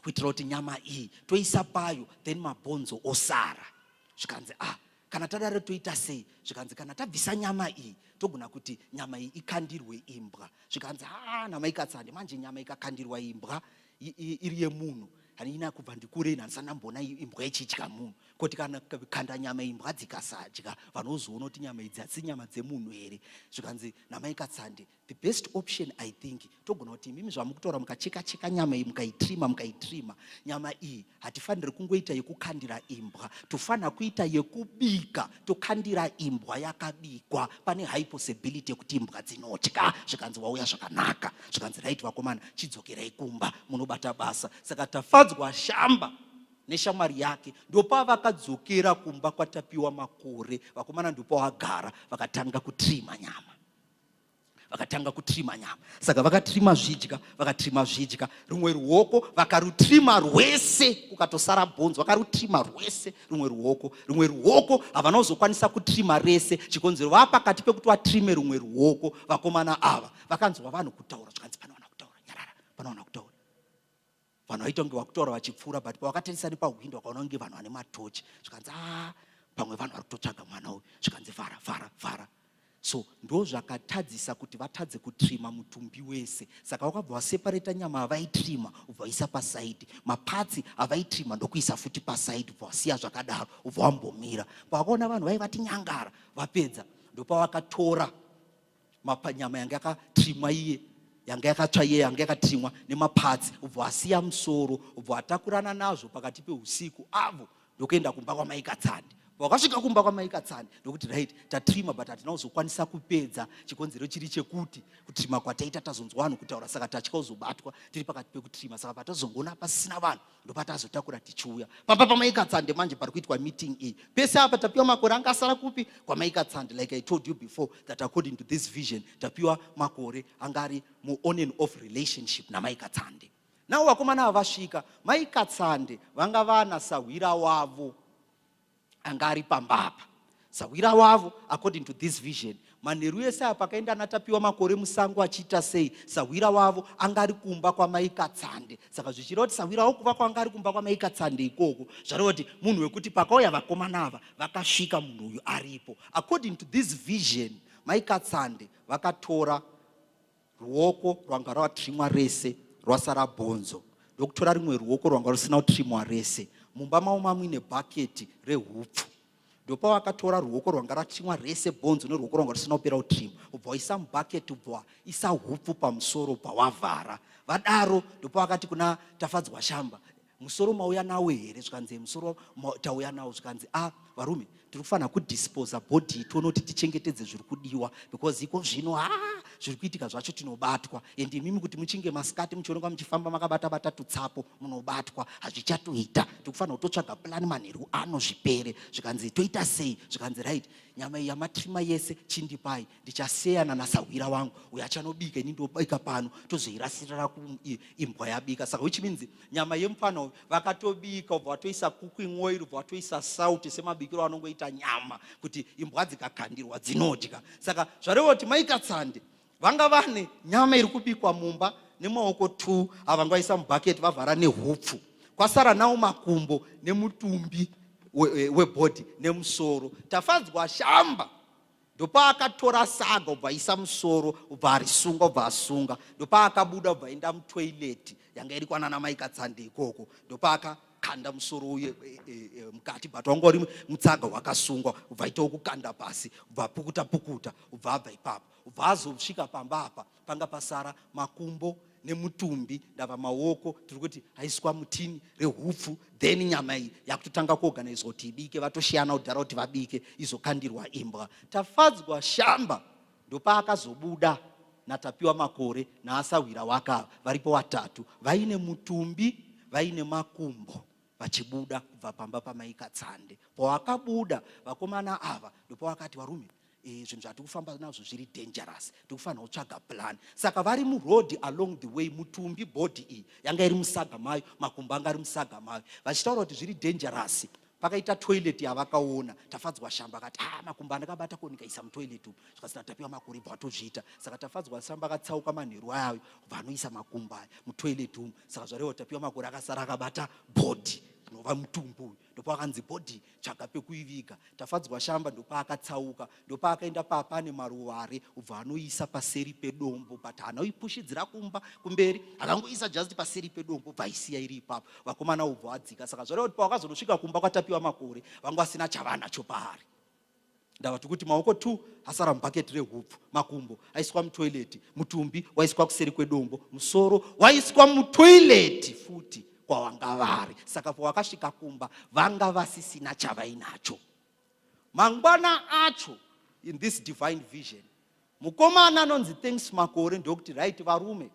kuitira kuti nyama iyi toisa payo, then mabhonzo osara. Zvikanzi kana tadaro toita sei. Zvikanzi kana tabvisa nyama iyi togona kuti nyama iyi ikandirwe imbwa. Zvikanzi namai Katsande, manje nyama ikakandirwa imbwa iri yemunhu hanina kubva ndikure handisana mbona imbwa ichidya munhu. Kuti kana kanda nyama imbwa dzikasadya vanozoona kuti nyama idzi hadzisi nyama dzemunhu here. Zvikanzi namaikatsande, the best option I think togona kuti imimi zvamukutaura mukacheka nyama iyi mukaitrima, nyama iyi hatifaniri kungoita yekukandira imbwa, tofanira kuita yekubika tokandira imbwa yakabikwa. Pane high possibility yekuti imbwa dzinotya. Zvikanzi wauya zvakanaka. Zvikanzi right vakomana, chidzokerai kumba munobata basa. Saka tafadzwa shamba neshamwari yake ndopa vakadzokera kumba kwaTapiwa Makore. Vakomana ndopa vagara vakatanga kutrima nyama. Saka vakatrima zvidya, rumwe ruoko vakarutrima rwese kukatosara bhonzo, vakarutrima rwese rumwe ruoko havana kuzokwanisa kutrima rese. Chikonzero vapakati pekuti vatrime rumwe ruoko, vakomana ava vakanzwa vanhu kutaura. Zvikanzi panowana kutaura, nyarara, panowana kutaura. Vanhu vaita kunge vakutaura vachipfuura, but pavakatarisa nepahwindo vakaona kunge vanhu vane matochi. Zvikanzi pamwe vanhu vari kutotsvaga mwana uyu. Zvikanzi vhara. So ndo zvakatadzisa kuti vatadze kutrima mutumbi wese. Saka vakabva vaseparata nyama avaitrima ubva vaisa pasaidi, mapatsi avaitrima ndokuisa futi pasaidi, ubva vasiya zvakadaro ubva vambomira. Pavakaona vanhu vaivati nyangara vapedza, ndopavakatora nyama yanga yakatrimwa iye, yanga yakatsva iye, yanga yakatrimwa nemapatsi, ubva vasiya musoro, ubva vatakurana nazvo pakati peusiku avo ndokuenda kumba kwamaikatsande. Vakasvika kumba kwamaikatsande ndokuti right, tatrima but hatina kuzokwanisa kupedza. Chikonzero chiri chekuti kutrima kwataita tazonzwa vanhu kutaura, saka tatya kuzobatwa tiri pakati pekutrima. Saka patazongoona pasina vanhu ndopatazotakura tichiuya pamba pamaikatsande. Manje pari kuitwa meeting iyi pese apa. Tapiwa Makore angasara kupi? Kwamaikatsande. Like I told you before that according to this vision, Tapiwa Makore angari mu on and off relationship namaikatsande. Nao vakomana ava vasvika, maikatsande vanga vana sahwira wavo angari pambapa. Sahwira wavo according to this vision, manheru ese apa akaenda naTapiwa Makore musango achiita sei, sahwira wavo angari kumba kwamaikatsande. Saka zvichireva kuti sahwira wavo kuva kwangari kumba kwamaikatsande ikoko, zvareva kuti munhu wekuti pakauya vakomana ava vakasvika munhu uyu aripo. According to this vision, maikatsande vakatora ruoko rwanga rwatrimwa rese rwasara bhonzo, ndokutora rimwe ruoko rwanga rusina kutrimwa rese. Mumba mavo mamwine bhaketi rehupfu, ndopa vakatora ruoko rwanga ratrimwa rese bhonzo neruoko rwanga rusina kupera kutrimwa, ubva vaisa mubhaketi, ubva isa hupfu pamusoro, ubva wavhara. Vadaro ndopa vakati kuna tafadzwa shamba, musoro mauya nawo here? Zvikanzi musoro tauya nawo. Zvikanzi varume, tiri kufanira kudisposa bhodhi tione kuti tichengetedze zviri kudiwa, because iko zvino zviri kuitika zvacho tinobatwa. Ende imimi kuti muchinge masikati muchionekwa muchifamba makabata tutsapo munobatwa, hazvichatoita. Tiri kufanira kutotsvaga plani manheru ano zvipere. Zvikanzi toita sei? Zvikanzi right, nyama iyi yamatrima yese chindipai, ndichaseyana nasahwira wangu uyo achanobika, ini ndobika pano tozoirasirira kuimbwa yabika. Saka which means nyama yemufana vakatobika, ubva vatoisa cooking oil, ubva vatoisa salt semabikiro anongoita nyama kuti imbwa dzikakandirwa dzinodya. Saka zvareva kuti maikatsande vanga vane nyama iri kubikwa mumba nemaoko 2 avanga vaisa mubhaketi vavhara nehupfu, kwasara nawo makumbo nemutumbi webhodhi nemusoro. Tafadzwa shamba ndopa akatora saga ubva aisa musoro, ubva arisunga, ubva asunga, ndopa akabuda, ubva aenda mutoileti yanga iri kwana namaikatsande ikoko, ndopa akakanda musoro uye mukati, but wanga uri mutsaga wakasungwa, ubva aitawo kukanda pasi, ubva pukuta, ubva abva ipapo, ubva azosvika pamba apa panga pasara makumbo nemutumbi ndava maoko, tiri kuti haiswa mutini rehupfu. Then nyama iyi yakutotanga kuorganizwa kuti ibike, vatoshiyana kudhara kuti vabike izokandirwa imbwa. Tafadzwa shamba ndopa akazobuda naTapiwa Makore naasahwira wake varipo vatatu, vaine mutumbi, vaine makumbo, vachibuda kubva pamba pamaikatsande. Pavakabuda vakomana ava ndopa vakati, varume, zvinhu zvatiri kufamba nazvo zviri dangerous, tiri kufanira kutsvaga plan. Saka vari muroad along the way, mutumbi bhodhi iyi yanga iri musaga mayo, makumbo anga ari musaga mayo, vachitaura kuti zviri dangerous. Pakaita toilet yavakaona, tafadzwa shamba akati makumbo andakabata ko ndikaisa mutoilet umu. Zvikasina Tapiwa Makore ibva atozviita. Saka tafadzwa shamba akatsauka manheru ayo, vanoisa makumbo aya mutoilet umu. Saka zvareva Tapiwa Makore akasara akabata bhodhi nova mutumbu ndopakanzi bhodhi tsvaga pekuiviga. Tafadzwa shamba ndopaakatsauka, ndopaakaenda pane maruware ubva anoisa paseri pedombo, but haanoipushidzira kumberi, akangoisa just paseri pedombo vaisiya iri ipapo. Vakomana ubva adzika. Saka zvareva kuti pavakazonosvika kumba kwaTapiwa Makore vanga vasina chavanacho paari. Ndavati kuti maoko 2 asara mubhaketi rehupfu, makumbo aiswa mutoileti, mutumbi waiswa kuseri kwedombo, musoro waiswa mutoileti futi kwavanga vari. Saka pavakasvika kumba vanga vasisina chavainacho. Mangwana acho, in this divine vision, mukomana anonzi Thanks Makore ndokuti right varume,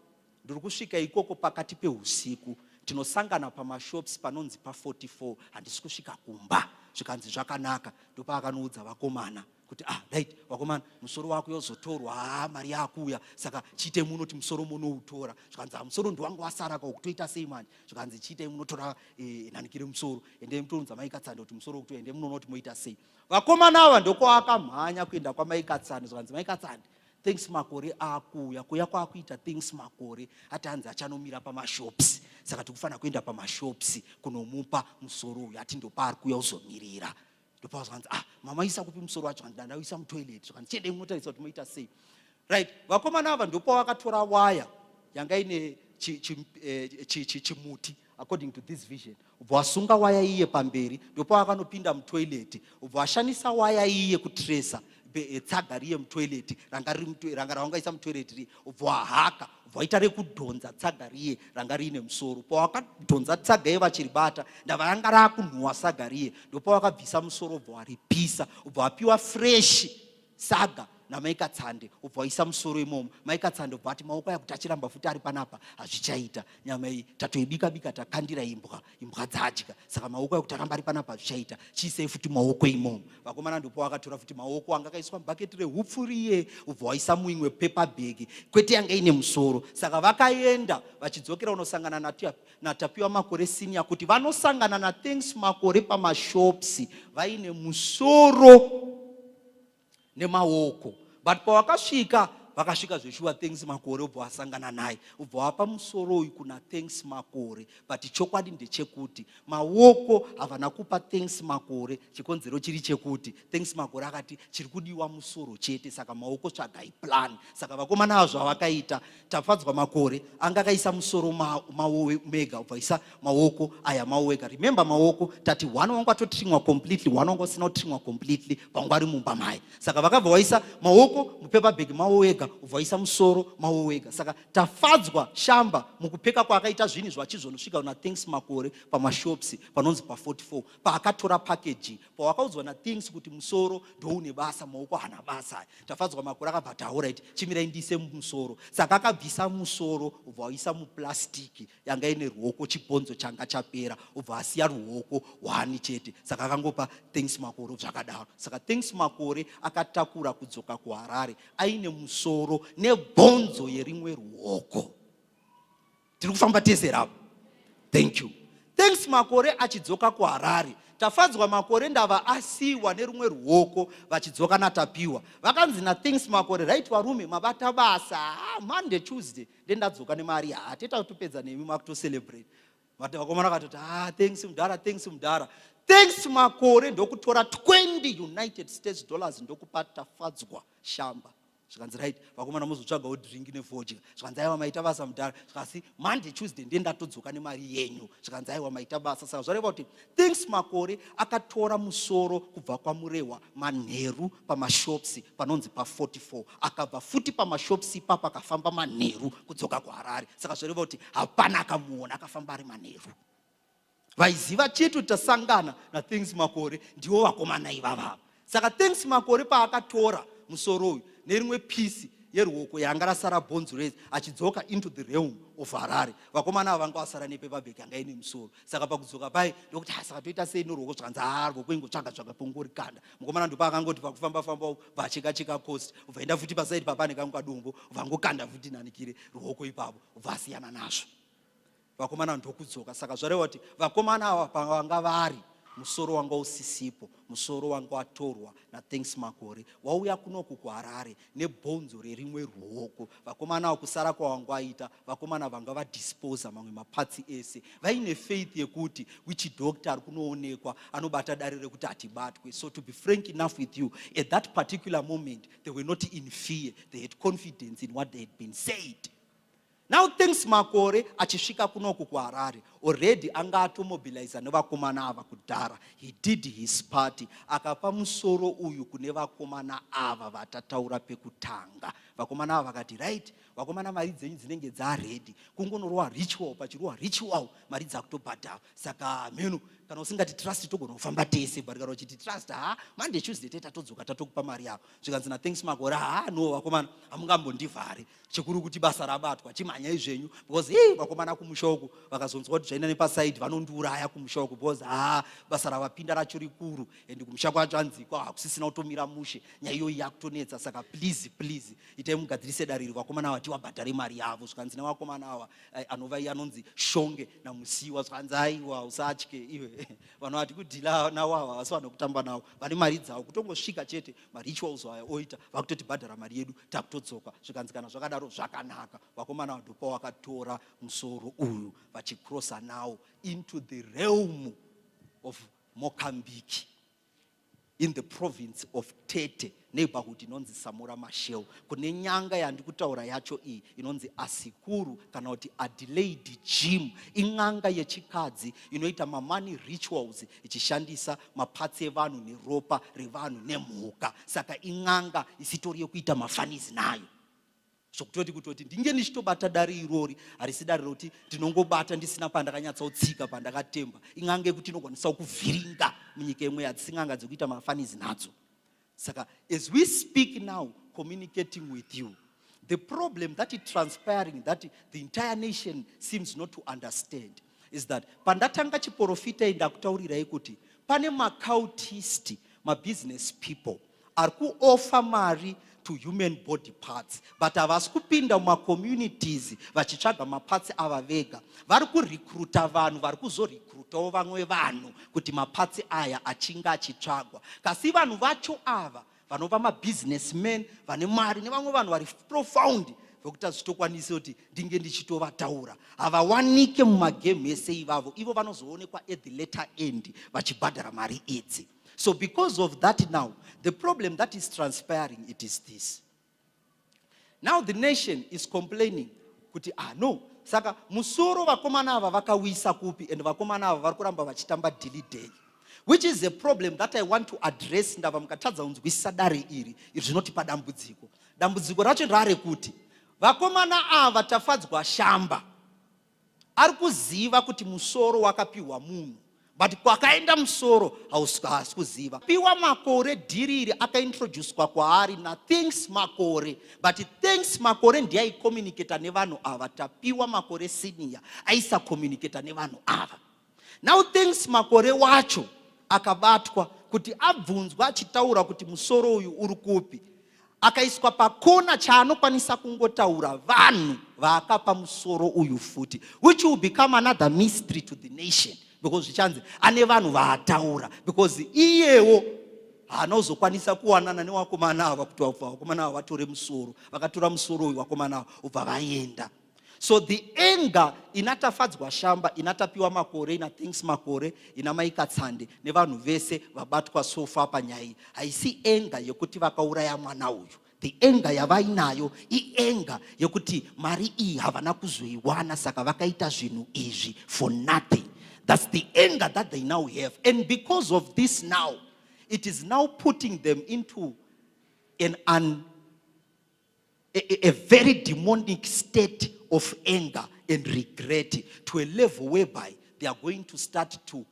ndiri kusvika ikoko pakati peusiku, tinosangana pamashops panonzi pa44, handisi kusvika kumba. Zvikanzi zvakanaka, ndopaakanoudza vakomana kuti right vakomana, musoro wako yozotorwa, mari yakuya, saka chiite muno kuti musoro munoutora. Zvikanzi musoro ndiwangu wasara kutoita sei manje? Zvikanzi chiite munotora nhanikire musoro, ende mutounza maikatsando kuti musoro kutoenda, ende munoona kuti moita sei. Vakomana ava ndokwakamhanya kuenda kwamaikatsando. Zvikanzi maikatsando, Thanks Makore akuya, kuya kwakuita Thanks Makore ati hanzi achanomira pamashops, saka tikufanira kuenda pamashops kunomupa musoro uyu, ati ndopaari kuya uzomirira. Ndopazvanzi mama isa kupi musoro wacho? Ndandauisa mutoileti. Zvakanzi chede munotarisa kuti moita sei. Right, vakomana ava ndopavakatora waya yanga ine chimuti according to this vision. Ubva wasunga waya iye pamberi, ndopavakanopinda mutoileti, ubva washandisa waya iye kutresa tsaga riye mutoileti ranga ravangaisa mutoileti, ubva wahaka, ubva waita rekudhonza tsaga riye ranga riine musoro. Pawakadhonza tsaga iye vachiribata, ndava ranga rakunhuhwa saga riye, ndopavakabvisa musoro, ubva waripisa, ubva wapiwa fresh saga namaikatsande, ubva waisa musoro imomo. Maikatsande ubva ati maoko aya kuti achiramba futi ari panapa hazvichaita, nyama iyi tatoibika takandira imbwa dzadya, saka maoko aya kuti aramba ari panapa hazvichaita, chiisei futi maoko imomo. Vakomana ndipo vakatora futi maoko anga akaiswa mubhaketi rehupfu riye, ubva waisa muimwe pepa bhegi, kwete yanga ine musoro. Saka vakaenda vachidzokera unosangana naTapiwa Makore senior kuti vanosangana naThanks Makore pamashops vaine musoro nemaoko. But pavakasvika vakasvika zveshuwa Thanks Makore, ubva wasangana naye, ubva wapa musoro uyu kuna Thanks Makore. But chokwadi ndechekuti maoko havana kupa Thanks Makore, chikonzero chiri chekuti Thanks Makore akati chiri kudiwa musoro chete, saka maoko tsvagai plan. Saka vakomana ava zvavakaita, Tafadzwa Makore anga akaisa musoro mawo mega, ubva isa maoko aya mawo ega. Remember maoko tati one wanga atotrimwa completely, one wanga usina kutrimwa completely pangwa ari mumba mai. Saka vakabva waisa maoko mupepa bhegi mawo ega, ubva waisa musoro mawo wega. Saka Tafadzwa shamba mukupfeka kwaakaita zvinhu zvachizonosvika kuna Thanks Makore pamashops panonzi pa44, paakatora package, pawakaudzwa naThanks kuti musoro ndoune basa, maoko hana basa. Tafadzwa Makore akabva ati alright, chimirai ndiise musoro. Saka akabvisa musoro, ubva waisa muplastiki yanga ine ruoko chibhonzo changa chapera, ubva asiya ruoko 1 chete. Saka akangopa Thanks Makore zvakadaro. Saka Thanks Makore akatakura kudzoka kuHarare aine musoro nebhonzo yerimwe ruoko. Tiri kufamba tese rapo. Thank you. Thanks Makore achidzoka kuHarare, Tafadzwa Makore ndava asiwa nerumwe ruoko vachidzoka naTapiwa. Vakanzi naThanks Makore, right varume mabata basa, Monday Tuesday ndendadzoka nemari, teta kutopedza nemi makutocelebrate. Vakomana vakatoti thanks mudhara, thanks mudhara. Thanks Makore ndokutora 20 United States dollars ndokupa Tafadzwa shamba. Zvikanzi right vakomana muzotsvagawo drink nevodya. Zvikanzi aiwa maita basa mudhara. Zvikasi Monday Tuesday ndendatodzoka nemari yenyu. Zvikanzi aiwa maita basa. Saka zvareva kuti Thanks Makore akatora musoro kubva kwamurehwa manheru pamashops panonzi pa44, akabva futi pamashops ipapo akafamba manheru kudzoka kuHarare. Saka zvareva kuti hapana akamuona, akafamba ari manheru. Vaiziva chitu tasangana naThanks Makore ndiwo vakomana ivava. Saka Thanks Makore paakatora musoro uyu nerimwe pisi yeruoko yanga rasara bhonzo rese achidzoka into the realm of Harare, vakomana ava vanga vasara nepepa bhegi yanga ine musoro. Saka pakudzoka pai ndokuti saka toita sei noruoko? Zvikanzi ruoko ingotsvaga pongorikanda. Mukomana ndipo akangoti pakufamba vacheka coast, ubvaenda futi pasaidi papane kangu kadombo, vangokanda futi nanikire ruoko ipapo, ubva asiyana nazvo. Vakomana ndokudzoka. Saka zvareva kuti vakomana ava pavanga vari musoro wanga usisipo, musoro wanga watorwa naThanks Makore, wauya kunoku kuHarare nebhonzo rerimwe ruoko. Vakomana vakusara kwavanga vaita, vakomana vanga vadisposa mamwe mapatsi ese, vaine faith yekuti which doctor ari kunoonekwa anobata dare rekuti hatibatwe. So to be frank enough with you, at that particular moment they were not in fear, they had confidence in what they had been said. Now Thanks Makore achisvika kunoku kuHarare, already anga atomobilize nevakomana ava kudhara. He did his party, akapa musoro uyu kune vakomana ava vatataura pekutanga. Vakomana ava vakati, right, vakomana mari dzenyu dzinenge dzaready, kungonorwa ritual pachirwa ritual, mari dzakutobhadhara. Saka mhenu kana usingati trust togonofamba tese, but kana uchiti trust, Monday Tuesday teta todzoka tatokupa mari yako. Zvikanzi naThanks Makore, no vakomana hamungambondivhare, chikuru kuti basa rabatwa chimhanyai zvenyu, because vakomana kumushoko vakazonzwa kuti zvaina nepasaidi vanondiuraya kumushoko, because basa ravapinda racho rikuru and kumusha kwacho anzikwa hakusisina kutomira mushe, nyaya iyoyi yakutonetsa. Saka please itai mugadzirise dariro vakomana ava tivabhadhare mari yavo. Zvikanzi nevakomana ava anova iye anonzi Shonge naMusiwa, zvikanzi aiwa usatye iwe vanhu vati kudhila navo ava vasi vanhu kutamba navo, vane mari dzavo, kutongosvika chete marituals aya oita vakutotibhadhara mari yedu takutodzoka. Zvikanzi kana zvakadaro zvakanaka, vakomana vadopa vakatora musoro uyu vachikrosa nawo into the realm of Mozambique in the province of Tete, neighborhood inonzi Samora Machel, kune nyanga yandikutaura yacho iyi inonzi Asikuru kana kuti Adelaide Gym, ing'anga yechikadzi inoita mamani rituals ichishandisa mapatsi evanhu neropa revanhu nemhuka. Saka ing'anga isitori yekuita mafanizi nayo. So kutoti ndinge ndichitobata dare irori, harisi dare roti ndinongobata ndisina pandakanyatsotsika pandakatemba. Ing'anga yekuti inokwanisa kuvhiringa munyika imwe hadzisi ng'anga dzekuita mafanizi nadzo. Saka as we speak now, communicating with you, the problem that is transpiring, that the entire nation seems not to understand, is that pandatanga chiprofita indakutaurirai kuti pane macultist, business people ari kuoffer mari to human body parts, but havasi kupinda mumacommunities vachitsvaga mapatsi ava vega. Vari kurecruita vanhu, vari kuzorecruitawo vamwe vanhu kuti mapatsi aya achinge achitsvagwa. Kasi vanhu vacho ava vanova mabusinessmen vane mari nevamwe vanhu vari profound vokuti hazvitokwanisi kuti ndinge ndichitovataura, havawanike mumagame ese ivavo. Ivo vanozoonekwa at the later end vachibhadhara mari idzi. So because of that now, the problem that is transpiring, it is this. Now the nation is complaining, kuti no, saka musoro vakomana ava vakawisa kupi, and vakomana ava vari kuramba vachitamba dilly day. Which is a problem that I want to address. Ndava mukatadza kunzwisisa dare iri zvinotipa dambudziko. Dambudziko racho rare kuti vakomana ava tafadzwa shamba ari kuziva kuti musoro wakapiwa munhu, but kwakaenda musoro hausi kuziva. Tapiwa Makore dhiri iri akaintroducwa kwaari naThanks Makore, but Thanks Makore ndiye aicommunicata nevanhu ava. Tapiwa Makore senior aisacommunicata nevanhu ava. Now Thanks Makore wacho akabatwa kuti abvunzwa achitaura kuti musoro uyu uri kupi, akaiswa pakona chaanokwanisa kungotaura vanhu vaakapa musoro uyu futi, which will become another mystery to the nation, because zvichanzi ane vanhu vaataura, because iyewo haanozokwanisa kuwanana nevakomana ava kuti vakomana ava vatore musoro. Vakatora musoro uyu vakomana ava ubva vaenda. So the anger inatafadzwa shamba, inatapiwa Makore, inaThanks Makore, inamaikatsande nevanhu vese vabatwa sofa panyaya, haisi anger yekuti vakauraya mwana uyu. The anger yavainayo anger yekuti mari iyi havana kuzoiwana, saka vakaita zvinhu izvi for nothing. That's the anger that they now have. And because of this now, it is now putting them into a very demonic state of anger and regret, to a level whereby they are going to start to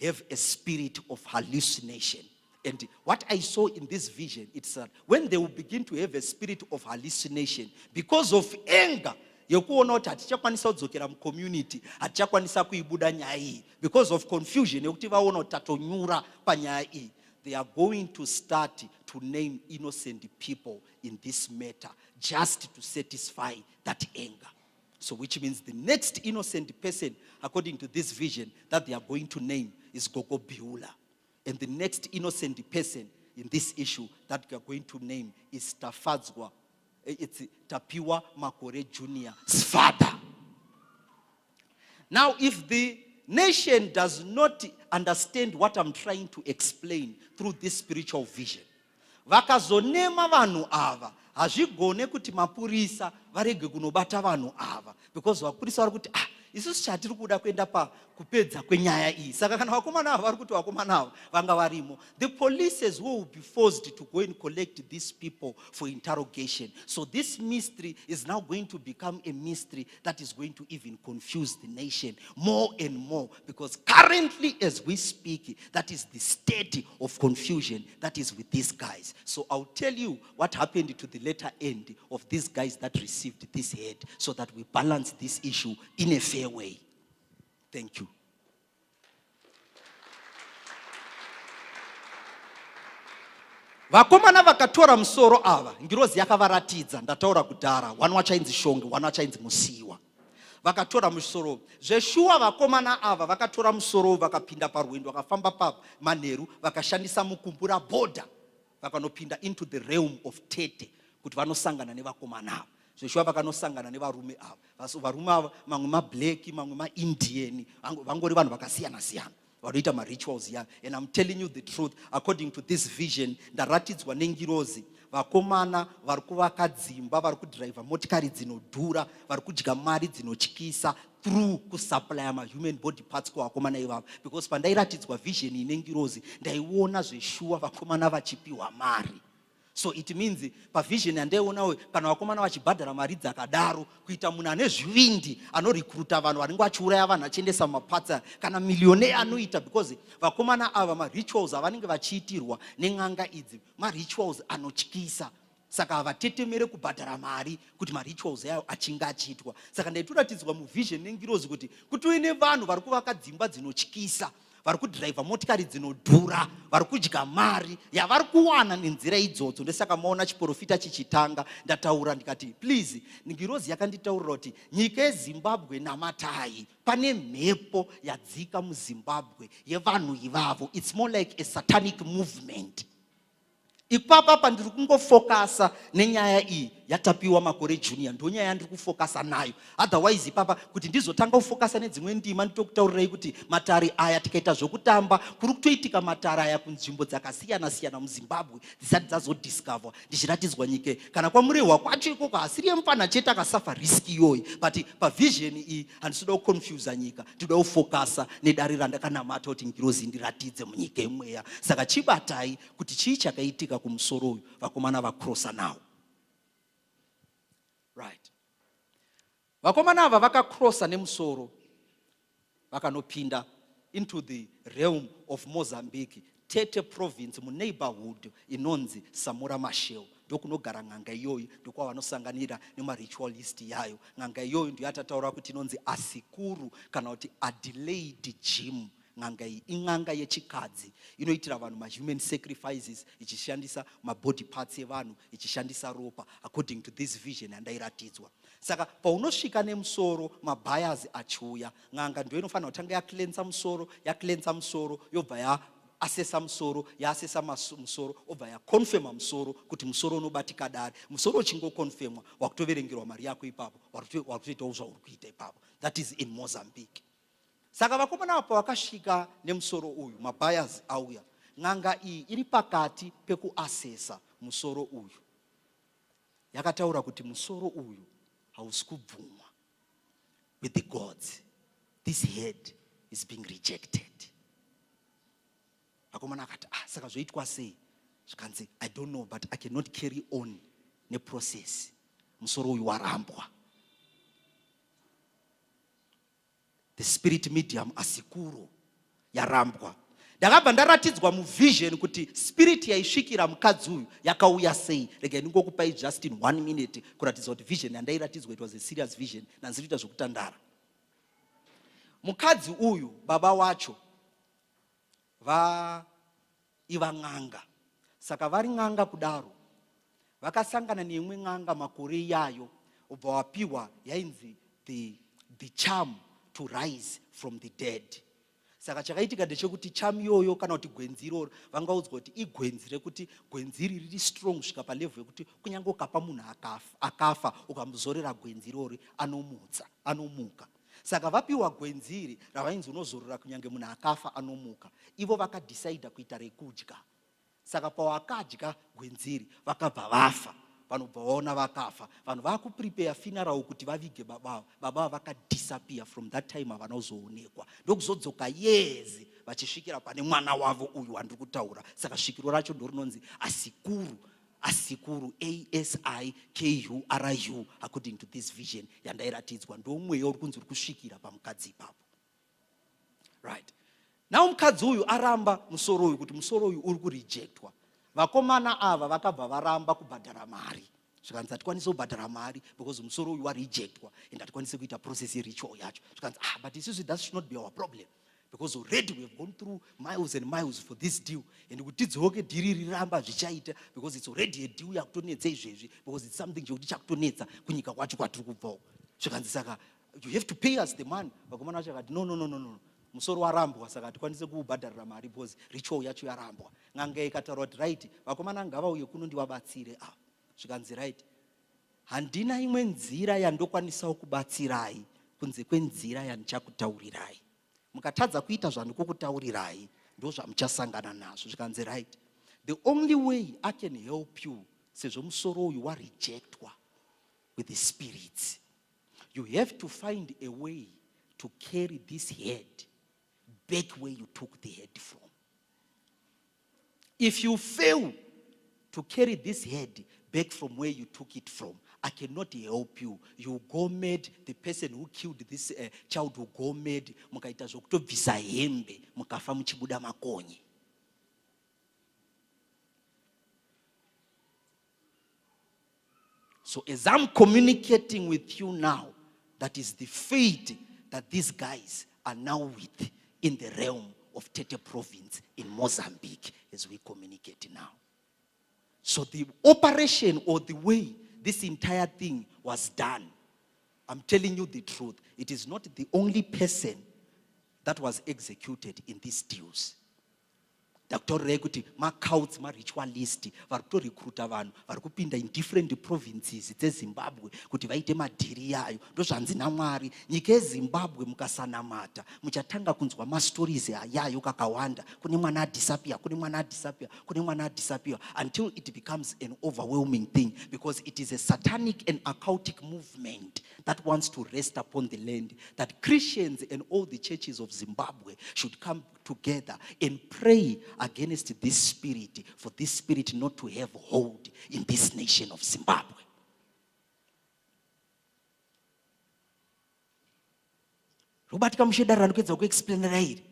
have a spirit of hallucination. And what I saw in this vision, it's that when they will begin to have a spirit of hallucination, because of anger, yokuona kuti hatichakwanisa kudzokera mucommunity, hatichakwanisa kuibuda nyaya iyi, because of confusion yokuti vaona kuti tatonyura panyaya iyi, they are going to start to name innocent people in this matter just to satisfy that anger. So which means the next innocent person, according to this vision, that they are going to name is Gogo Biula. And the next innocent person in this issue that we are going to name is Tafadzwa. It's Tapiwa Makore Jr.'s father. Now, if the nation does not understand what I'm trying to explain through this spiritual vision, vakazonema vanhu ava hazvigone kuti mapurisa varege kunobata vanhu ava, because vapurisa vari kuti isusu chatiri kuda kuenda pakupedza kwenyaya iyi. Saka kana vakomana ava vari kuti vakomana ava vanga varimo, the police will be forced to go and collect these people for interrogation. So this mystery is now going to become a mystery that is going to even confuse the nation more and more, because currently as we speak, that is the state of confusion that is with these guys. So I'll tell you what happened to the later end of these guys that received this head, so that we balance this issue in a fair way. Thank you. Vakomana vakatora musoro ava, ngirozi yakavaratidza, ndataura kudhara, one wachainzi shonge, one wachainzi musiwa. Vakatora musoro, zveshuwa vakomana ava vakatora musoro vakapinda parwendo, vakafamba pamanheru, vakashandisa mukumbura border, vakanopinda into the realm of Tete kuti vanosangana nevakomana ava. Zveshuwa vakanosangana nevarume ava. Varume ava mamwe mablack, mamwe maIndian, vangori vanhu vakasiyana siyana vanoita marituals ya. And I'm telling you the truth, according to this vision ndaratidzwa nengirozi, vakomana vari kuvaka dzimba, vari kudhiraivha motikari dzinodhura, vari kudya mari dzinotyisa through kusupply human body parts kuvakomana ivavo. Because pandairatidzwa vision inengirozi ndaiona zveshuwa vakomana vachipiwa mari. So it means pavision yandaiona kana vakomana vachibhadhara mari dzakadaro kuita munhu ane zvivindi anorekruta vanhu vanenge vachiuraya vanhu achiendesa mumapatsa kana millionaire anoita, because vakomana ava marituals avanenge vachiitirwa nen'anga idzi marituals anotyisa. Saka havatetemere kubhadhara mari kuti marituals yayo achinge achiitwa. Saka ndaitoratidzwa muvision nengirozi kuti uine vanhu vari kuvaka dzimba dzinotyisa, vari kudhiraivha motikari dzinodhura, vari kudya mari yavari kuwana nenzira idzodzo. Ndosaka maona chiprofita chichitanga ndataura ndikati, please, ngirozi yakanditaurira kuti nyika yeZimbabwe namatai, pane mhepo yadzika muZimbabwe yevanhu ivavo. It's more like a satanic movement. Ipapa pandiri kungofokasa nenyaya iyi yaTapiwa Makore Jr. ndonyaya yandiri kufokasa nayo. Otherwise ipapa kuti ndizotanga kufokasa nedzimwe ndima nditokutaurirai kuti matare aya tikaita zvokutamba kuri kutoitika matare aya kunzvimbo dzakasiyana siyana muZimbabwe dzisati dzazodiscover. Ndichiratidzwa nyike kana kwamurehwa kwacho ikoko hasiri yemupana chete akasafa risk iyoyi, but pavision iyi handisida kuconfuse nyika, ndinoda kufokasa nedare randakanamata kuti ngirozi ndiratidze munyika yemweya. Saka chibatai kuti chii chakaitika kumusoro uyu vakomana vakrosa nawo. Right. Vakomana ava vakakrosa nemusoro vakanopinda into the realm of Mozambique, Tete province, mu neighborhood inonzi Samora Machel. Ndokunogara ng'anga iyoyi, ndokwavanosanganira nemaritualist yayo. Ng'anga iyoyi ndiyo yatataura kuti inonzi Asikuru kana kuti Adelaide Gym. Ng'anga iyi ing'anga yechikadzi inoitira vanhu human sacrifices, ichishandisa mabody parts evanhu, ichishandisa ropa, according to this vision yandairatidzwa. Saka paunosvika nemusoro mabuyers achiuya, ng'anga ndio inofanira kutanga yakilensa musoro yobva yaasesa musoro, yaasesa musoro obva yakonfirma musoro kuti musoro unobatika dare. Musoro uchingokonfirmwa wakutoverengerwa mari yako ipapo, wakutoitawo zvauri kuita ipapo. That is in Mozambique. Saka vakomana apa vakasvika nemusoro uyu, mabuyers auya, ng'anga iyi iri pakati pekuasesa musoro uyu. Yakataura kuti musoro uyu hausi kubvumwa with the gods. This head is being rejected. Vakomana akati, saka zvoitwa sei? Zvikanzi, I don't know, but I cannot carry on neprocess. Musoro uyu warambwa. The spirit medium Asikuru yarambwa. Ndakabva ndaratidzwa muvision kuti spirit yaisvikira mukadzi uyu yakauya sei. Rega ndingokupai just in 1 minute kuratidza kuti vision yandairatidzwa, it was a serious vision, nanziri kuita zvokutandara. Mukadzi uyu baba wacho iva ng'anga. Saka vari ng'anga kudaro vakasangana neimwe ng'anga makore yayo, obva wapiwa yainzi the charm to rise from the dead. Saka chakaitika ndechekuti chamiyoyo kana kuti gwenzi iroro vangaudzwa kuti igwenzi rekuti gwenzi iri riri strong kusvika palevel yekuti kunyange ukapa munhu akafa ukamuzorera gwenzi irori anomuka. Saka vapiwa gwenzi iri ravainzi unozorora kunyange munhu akafa anomuka. Ivo vakadhisaidha kuita rekudya. Saka pawakadya gwenzi iri vakabva vafa. Vanobva vaona vakafa. Vanhu vakuprepare funeral kuti vavige baba vakadisappear. From that time havana kuzoonekwa. Ndokuzodzoka years vachisvikira pane mwana wavo uyu wandiri kutaura. Saka svikiro racho ndorinonzi Asikuru, ASIKURU, according to this vision yandairatidzwa. Ndomweyo uri kunzi uri kusvikira pamukadzi ipapo. Right. Now mukadzi uyu aramba musoro uyu kuti musoro uyu uri kurejectwa. Vakomana ava vakabva varamba kubhadhara mari. Zvikanzi hatikwanisi kubhadhara mari because musoro uyu warejectwa and hatikwanisi kuita process ritual yacho. Zvikanzi but that should not be our problem because already we have gone through miles and miles for this deal and kutidzoke dhiri riramba zvichaita because it's already a deal yakutonetsa izvezvi because it's something chekuti chakutonetsa kunyika kwacho kwatiri kubvawo. Zvikanzi saka you have to pay us the money. Vakomana vacho vakati no. Musoro warambwa saka hatikwanisi kubhadharira mari because ritual yacho yarambwa. N'anga ikataura kuti right vakomana ngavauye kuno ndivabatsire ava. Zvikanzi right handina imwe nzira yandokwanisa kubatsirai kunze kwenzira yandichakutaurirai. Mukatadza kuita zvandikukutaurirai ndo zvamuchasangana nazvo. Zvikanzi right the only way I can help you sezvo musoro uyu warejectwa with the spirits, you have to find a way to carry this head back where you took the head from. If you fail to carry this head back from where you took it from, I cannot help you. You go mad. The person who killed this child will go mad. Mukaita zvokutobvisa hembe mukafa muchibuda makonye. So as I'm communicating with you now, that is the fate that these guys are now with in the realm of Tete province in Mozambique as we communicate now. So the operation or the way this entire thing was done, I'm telling you the truth, it is not the only person that was executed in these deals. Dr. Reguti, ma-cults, ma-ritualists, varikutorecruita vanhu, varikupinda in different provinces dzeZimbabwe kuti vaite madhiri yayo. Ndozvanzi naMwari, nyika yeZimbabwe mukasanamata, muchatanga kunzwa ma-stories ayayo kakawanda. Kune mwana adisappear, kune mwana adisappear, kune mwana adisappear, until it becomes an overwhelming thing because it is a satanic and occultic movement that wants to rest upon the land, that Christians and all the churches of Zimbabwe should come together and pray against this spirit, for this spirit not to have hold in this nation of Zimbabwe. Rubatika mushedara ndokwedza kuexplainera iri.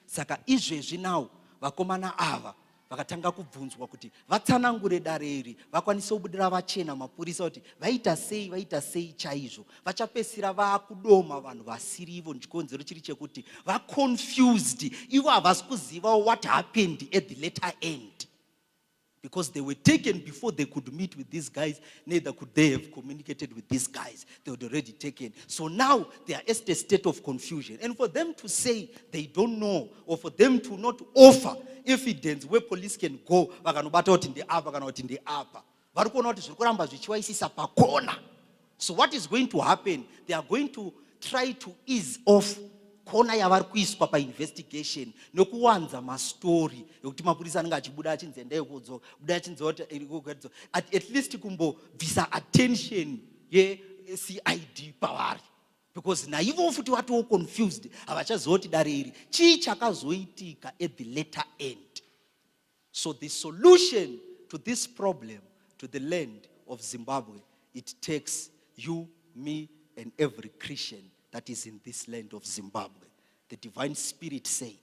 Saka izvezvi now vakomana ava vakatanga kubvunzwa kuti vatsanangure dare iri vakwanise kubudira vachena mapurisa kuti vaita sei chaizvo. Vachapesira vaakudoma vanhu vasirivo nchikonzero chiri chekuti vaconfused. Ivo havasi kuziva what happened at the later end. Because they were taken before they could meet with these guys, neither could they have communicated with these guys. They were already taken. So now they are at a state of confusion. And for them to say they don't know, or for them to not offer evidence where police can go, vakanobata kuti ndeapa kana kuti ndeapa. Varikuona kuti zvirikuramba zvichivaisisa pakona. So what is going to happen? They are going to try to ease off kona yavari kuiswa painvestigation nokuwanza mastori yokuti mapurisa anenge achibuda achinzi endai kudzoka buda achinzi at least kumbobvisa attention yeCID pavari, because naivo futi vatowo confused havachazoti dare iri chii chakazoitika at the later end. So the solution to this problem, to the land of Zimbabwe, it takes you, me, and every Christian that is in this land of Zimbabwe. The divine spirit said,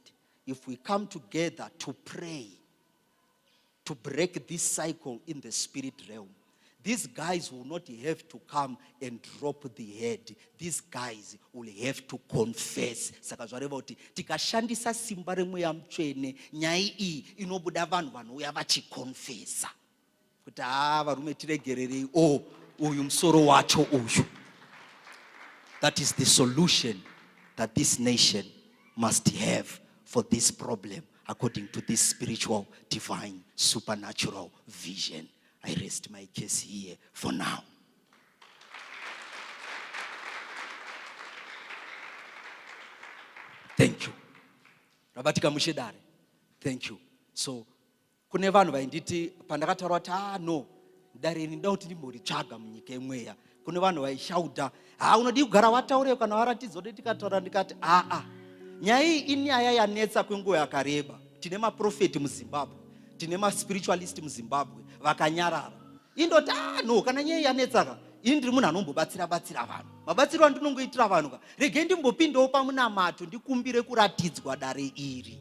if we come together to pray, to break this cycle in the spirit realm, these guys will not have to come and drop the head. These guys will have to confess. Saka zvareva kuti tikashandisa simba remweya mutsvene, nyaya iyi inobuda vanhu vanouya vachikonfesa kuti varume tiregererei, uyu musoro wacho uyu. That is the solution that this nation must have for this problem according to this spiritual, divine, supernatural vision. I rest my case here for now. Thank you. Rabatika mushedare. Thank you. So, kune vanhu vainditi pandakataura kuti no, dare ndida kuti ndimbori-tsvaga munyika yemweya. Kune vanhu vaishauta, unodi kugara wataure kana waratidzwa kuti tikataura, ndikati nyaya iyi inyaya yanetsa kwenguva yakareba. Tine maprofeti muZimbabwe, tine maspiritualist muZimbabwe vakanyarara. Indoti no, kana nyaya yanetsaka, ini ndiri munhu anombobatsira vanhu. Mabatsiro andinongoitira vanhu rege ndimbopindawo pamunamato ndikumbire kuratidzwa dare iri.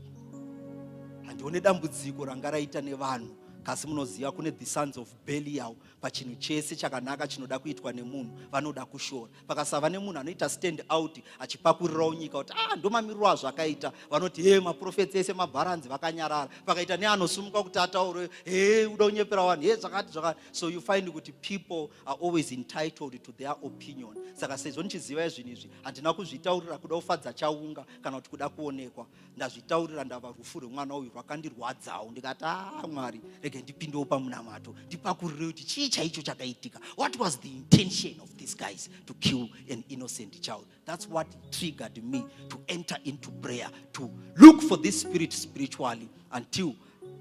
Handione dambudziko ranga raita nevanhu, kasi munoziva kune the sons of Belial pachinhu chese chakanaka chinoda kuitwa nemunhu vanoda kushora. Pakasava nemunhu anoita stand out achipakurirawo nyika kuti ndo mamiriro azvo akaita, vanoti maprofeti ese mabharanzi vakanyarara. Pakaita neanosumuka kuti ataure uda kunyepera vanhu zvakati. So you find kuti people are always entitled to their opinion. Saka sezvo ndichiziva zvinhu izvi handina kuzvitaurira kuda kufadza chaunga kana kuti kuda kuonekwa. Ndazvitaurira ndava rufu rwemwana uyu rwakandirwadzawo, ndikati Mwari rege ndipindewo pamunamato ndipakurire kuti chii chaicho chakaitika. What was the intention of these guys to kill an innocent child? That's what triggered me to enter into prayer, to look for this spirit spiritually, until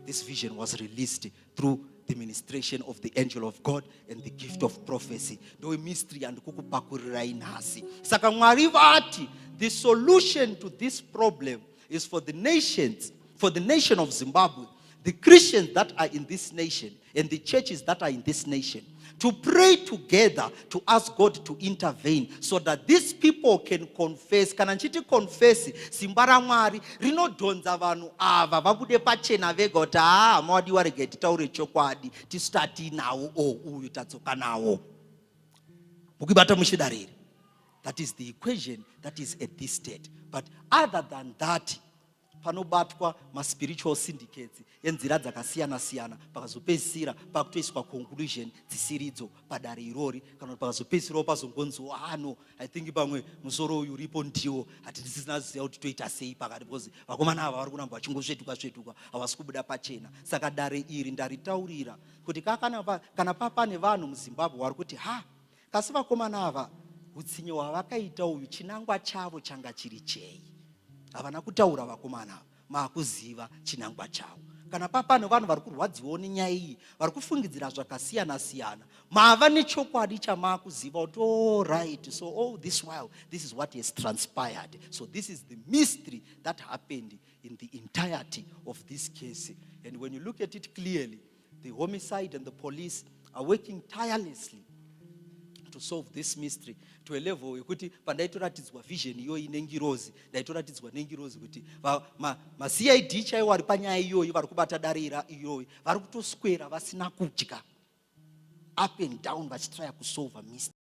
this vision was released through the ministration of the angel of God and the gift of prophecy. No mystery and kukupakurirai nhasi. Saka Mwari vati, the solution to this problem is for the nations, for the nation of Zimbabwe, the Christians that are in this nation and the churches that are in this nation, to pray together to ask God to intervene so that these people can confess. Kana nchiti confess, simba ra Mwari rinodhonza vanhu ava vabude pachena vega kuti mawadiwa rege titaure chokwadi, tisitati nawo uyu tadzoka nawo. Mukibata mushidariri. That is the equation that is at this state. But other than that, panobatwa ma-spiritual syndicates enzira dzakasiyana-siyana pakazopedzisira pakutoiswa conclusion dzisiridzo padare irori, kana pakazopedzisirawo pazongonzwa I think pamwe musoro uyu uripo ndiwo hatisina ziya kuti toita sei pakati, because vakomana ava vari kuramba vachingosvetuka havasi kubuda pachena. Saka dare iri ndaritaurira kuti kana papane vanhu muZimbabwe vari kuti kasi vakomana ava utsinye hwavakaita uyu chinangwa chavo changa chiri chei? Havana kutaura vakomana maakuziva chinangwa chavo. Kana papano vanhu vari kurwadziwawo nenyaya iyi, vari kufungidzira zvakasiyana-siyana, mava nechokwadi chamaakuziva kuti right, so all this while this is what has transpired. So this is the mystery that happened in the entirety of this case. And when you look at it clearly, the homicide and the police are working tirelessly to solve this mystery to a level yekuti pandaitoratidzwa vision iyoyi nengirozi, ndaitoratidzwa nengirozi kuti ma-CID chaiwo vari panyaya iyoyi vari kubata dare iyoyi vari kutoswera vasina kudya up and down vachitry kusolve a mystery.